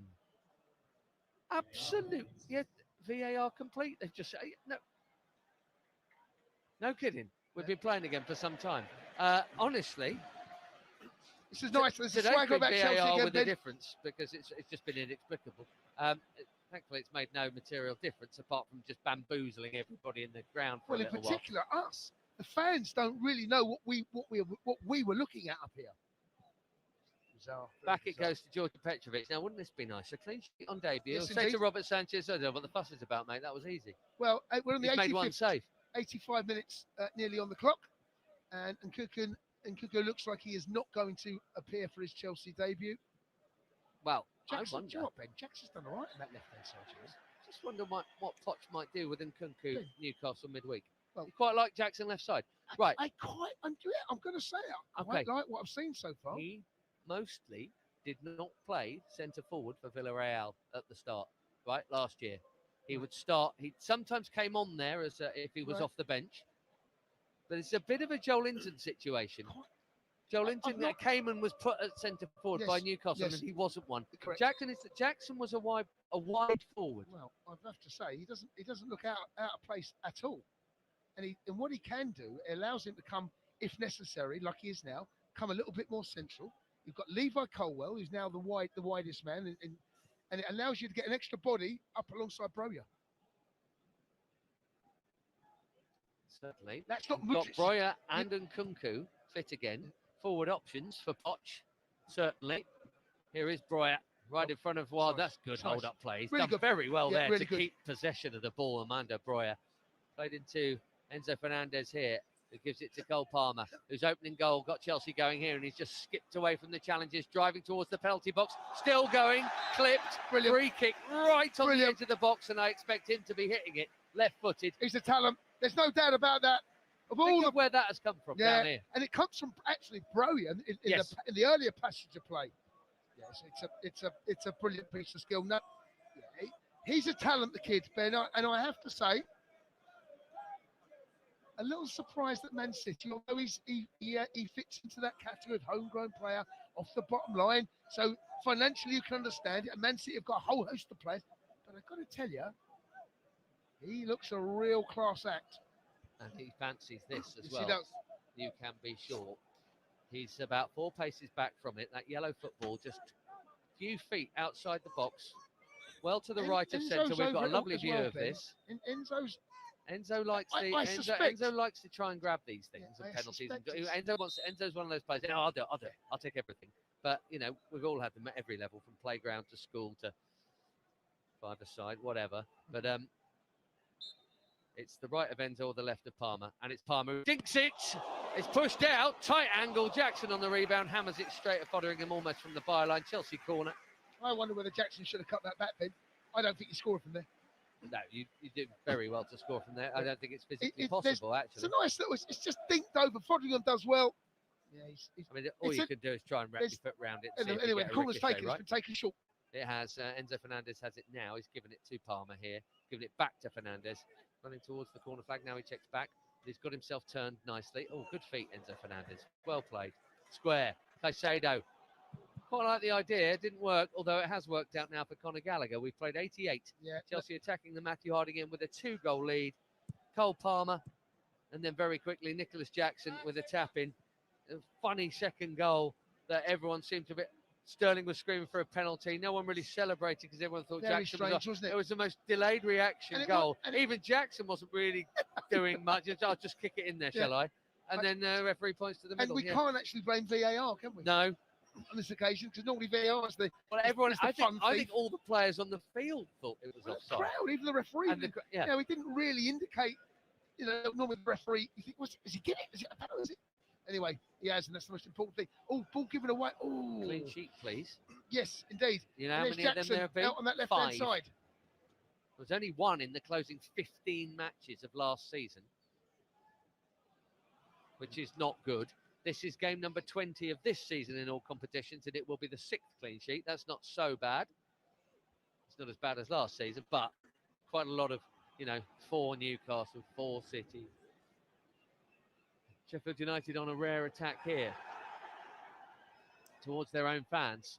Absolute, yeah. VAR complete. They've just no kidding. We've been playing again for some time. Honestly, this is nice. There's a today's swagger been about Chelsea VAR again, with a difference because it's just been inexplicable. Thankfully, it's made no material difference apart from just bamboozling everybody in the ground for Well, a in little while. particular, us, the fans don't really know what we were looking at up here. Bizarre, Back it bizarre. goes to George Petrovic. Now, wouldn't this be nice? A clean sheet on debut. Yes, Say to indeed. Robert Sanchez, I don't know what the fuss is about, mate. That was easy. Well, we're on the He's made one 85th, save. 85 minutes nearly on the clock, and Nkunku looks like he is not going to appear for his Chelsea debut. Well, Jackson, I do you know wonder. what, Ben? Jackson's done all right in that left-hand side. You know? Just wonder what Poch might do with Nkunku Ben. Newcastle midweek. Well- You quite like Jackson left side. Right. I'm going to say it. I Okay. quite like what I've seen so far. He mostly did not play centre forward for Villarreal at the start, right? Last year. He would start, he sometimes came on there as if he was Right. off the bench. But it's a bit of a Joel Linton situation. Joel Linton came and was put at centre forward Yes, by Newcastle, yes. and he wasn't one. Correct. Jackson was a wide forward. Well, I'd have to say he doesn't look out of place at all. And what he can do, it allows him to come, if necessary, like he is now, come a little bit more central. You've got Levi Colwell, who's now the widest man, and it allows you to get an extra body up alongside Broja. Certainly. That's not Got Mudryk. Broja and Nkunku fit again. Forward options for Poch. Certainly. Here is Broja right in front of Wild. Nice. That's good Nice. hold-up play. He's Really done good. very well Yeah, there really to good. keep possession of the ball, Amanda Broja. Played into Enzo Fernandez here, who gives it to Cole Palmer, who's opening goal. Got Chelsea going here, and he's just skipped away from the challenges, driving towards the penalty box. Still going, clipped, Brilliant. free kick right on Brilliant. the edge of the box, and I expect him to be hitting it left-footed. He's a talent. There's no doubt about that. Of all Think the of where that has come from down here. and it comes from actually Broja in Yes. the earlier passage of play. Yes, it's a brilliant piece of skill. No, yeah, he's a talent, the kid, Ben, and I have to say, a little surprised at Man City, although he fits into that category of homegrown player off the bottom line. So financially, you can understand it. And Man City have got a whole host of players, but I've got to tell you, he looks a real class act. And he fancies this as Yes, well. he does. You can be sure. He's about 4 paces back from it. That yellow football, just a few feet outside the box. Well to the right of Enzo's centre. We've got over a it lovely as view well, of Ben. this. Enzo's Enzo likes I suspect- Enzo likes to try and grab these things Yeah, and I penalties. And suspect Enzo's one of those players. No, I'll do it. I'll take everything. But you know, we've all had them at every level, from playground to school to five-a-side, whatever. But it's the right of Enzo or the left of Palmer, and it's Palmer who dinks it. It's pushed out, tight angle. Jackson on the rebound, hammers it straight at Fotheringham, almost from the byline. Chelsea corner. I wonder whether Jackson should have cut that back, Ben. I don't think he scored from there. No, you did very well to score from there. I don't think it's physically there's- possible, It's actually. a nice little. It's just dinked over. Fotheringham does well. Yeah, he's I mean, all it's you a- can do is try and wrap your there's- foot round it. And see if you anyway, get the a corner's ricochet, taken. right? It's been taken short. It has. Enzo Fernandez has it now. He's given it to Palmer here. Giving it back to Fernandez. Running towards the corner flag. Now he checks back. He's got himself turned nicely. Oh, good feet, Enzo Fernandez. Well played. Square. Caicedo. Quite like the idea. It didn't work, although it has worked out now for Conor Gallagher. We've played 88. Yeah. Chelsea attacking the Matthew Harding in with a 2-goal lead. Cole Palmer. And then very quickly, Nicholas Jackson with a tap in. A funny second goal that everyone seemed to be. Sterling was screaming for a penalty. No one really celebrated because everyone thought Very Jackson was strange, off. wasn't It it? was the most delayed reaction And it goal. was- and Even Jackson wasn't really doing much. I'll just kick it in there, shall I? And then the referee points to the And middle. we yeah. can't actually blame VAR, can we? No. On this occasion, because normally VAR is the Well, everyone. it's the I fun think all the players on the field thought it was offside. crowd, even the referee. And yeah. You know, he didn't really indicate. You know, normally the referee, you think, is he getting it? Is it a penalty? Is it? Anyway, he has, and that's the most important thing. Oh, ball given away. Oh, Clean sheet, please. yes, indeed. You know how And many there's of them there Jackson have been? out on that left-hand 5. side. There's only one in the closing 15 matches of last season, which is not good. This is game number 20 of this season in all competitions, and it will be the 6th clean sheet. That's not so bad. It's not as bad as last season, but quite a lot of, 4 Newcastle, 4 City. Sheffield United on a rare attack here towards their own fans.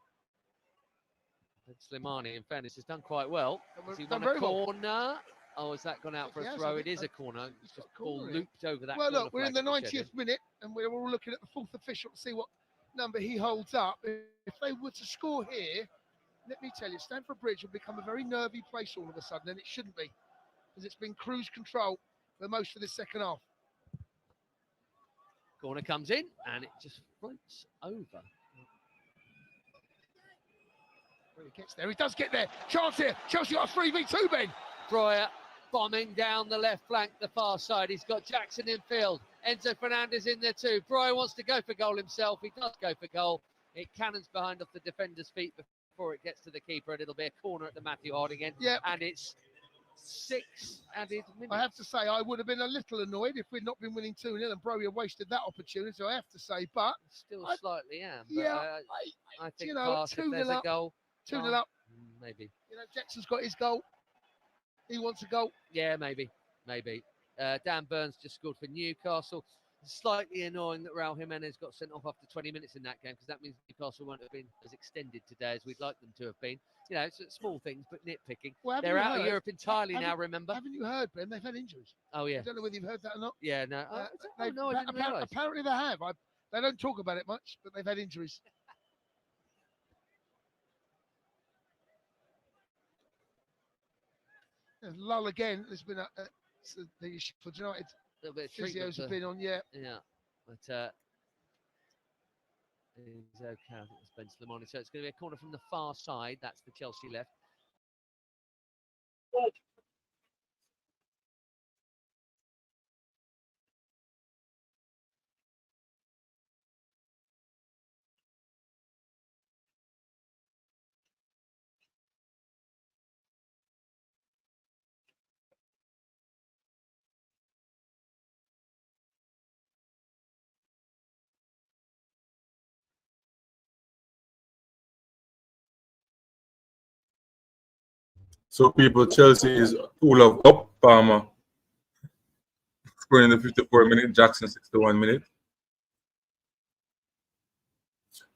And Slimani, in fairness, has done quite well. Has he Done won a very well. corner? Oh, has that gone out for He a has, throw? I It think. is a corner. He's It's got just a corner ball here. looped over that Well, corner look, we're in the flag, which I 90th minute, and we're all looking at the 4th official to see what number he holds up. If they were to score here, let me tell you, Stamford Bridge will become a very nervy place all of a sudden, and it shouldn't be, because it's been cruise control for most of the second half. Corner comes in, and it just floats over. When he gets there, he does get there. Chance here. Chelsea got a 3v2, Ben. Breuer bombing down the left flank, the far side. He's got Jackson in field. Enzo Fernandez in there too. Breuer wants to go for goal himself. He does go for goal. It cannons behind off the defender's feet before it gets to the keeper, and it'll be a corner at the Matthew Harding end. Yeah. And it's 6 added minutes. I have to say, I would have been a little annoyed if we'd not been winning 2-0 and Breuer wasted that opportunity, I have to say. But Still slightly am. But, yeah, I think you know, pass, if there's 2-0 a goal. 2-0 up. Maybe. You know, Jackson's got his goal. He wants a goal. Yeah, maybe. Dan Burns just scored for Newcastle. Slightly annoying that Raul Jimenez got sent off after 20 minutes in that game, because that means Newcastle won't have been as extended today as we'd like them to have been. You know, it's small things, but nitpicking. Well, they're out of Europe entirely now, remember? Haven't you heard, Ben? They've had injuries. Oh, yeah. I don't know whether you've heard that or not. Yeah, no. No, I didn't realise. Apparently they have. They don't talk about it much, but they've had injuries. There's lull again. There's been the Sheffield United physios have been on, yeah. Yeah, but it's okay. I think it's Ben Slimani. So it's going to be a corner from the far side. That's the Chelsea left. So people, Chelsea is full of up. Palmer scoring in the 54-minute, Jackson 61-minute.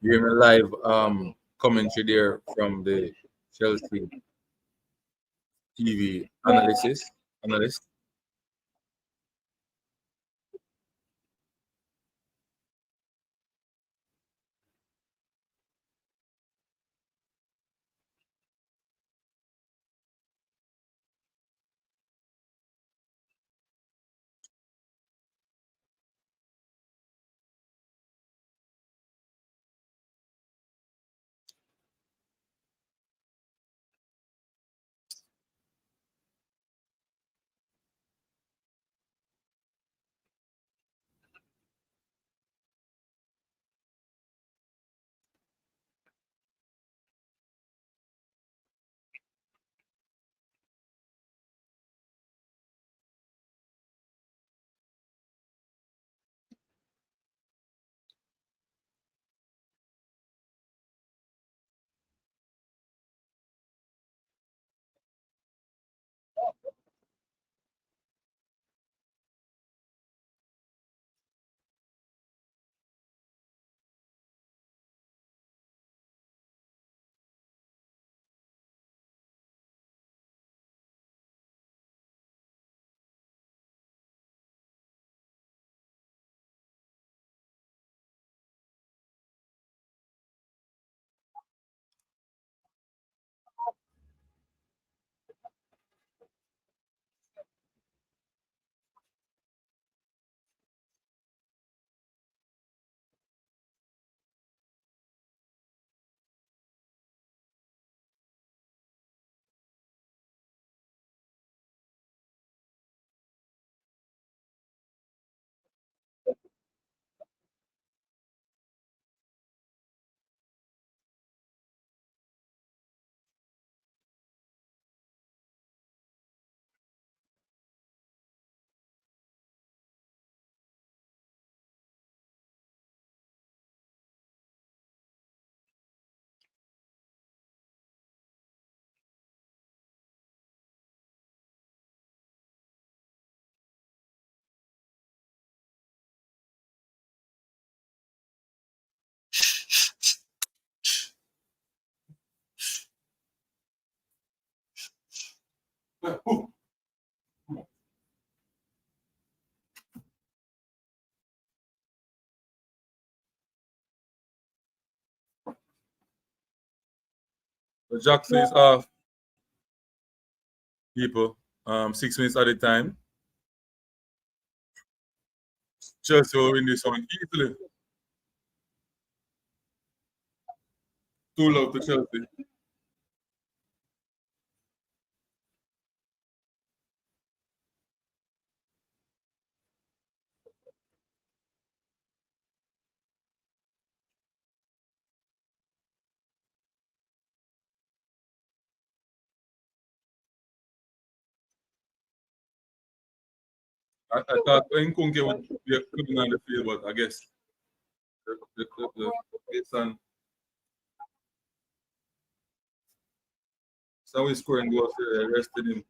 You hear me live commentary there from the Chelsea TV analyst. So Jackson is off. People, 6 minutes at a time. Chelsea will win this one easily. 2-0 to Chelsea. I thought Nkunke would be coming on the field, but I guess it's on. So he's scoring goals, arrested him.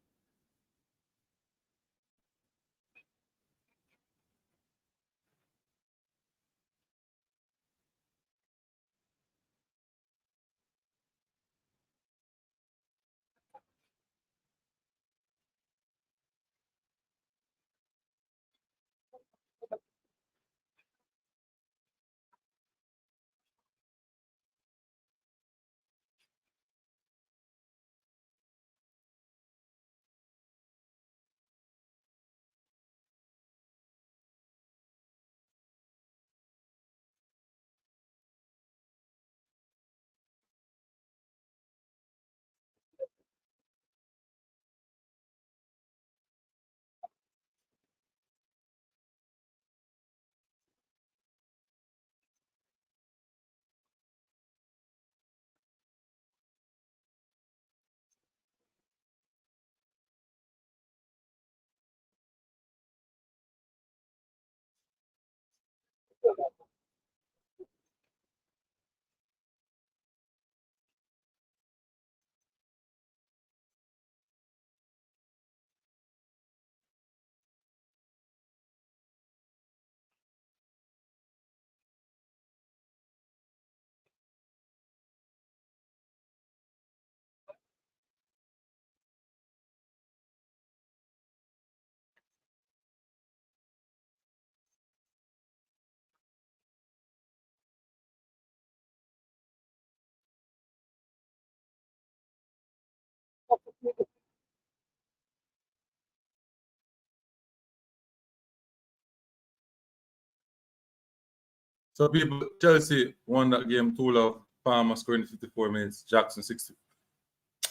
So people, Chelsea won that game 2-0. Palmer scoring in 54 minutes, Jackson 60.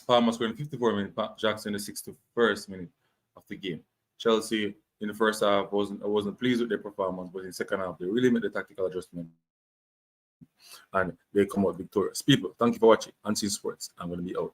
Palmer scoring in 54 minutes, Jackson in the 61st minute of the game. Chelsea in the first half I wasn't pleased with their performance, but in the second half they really made the tactical adjustment and they come out victorious. People, thank you for watching Unseen Sports. I'm going to be out.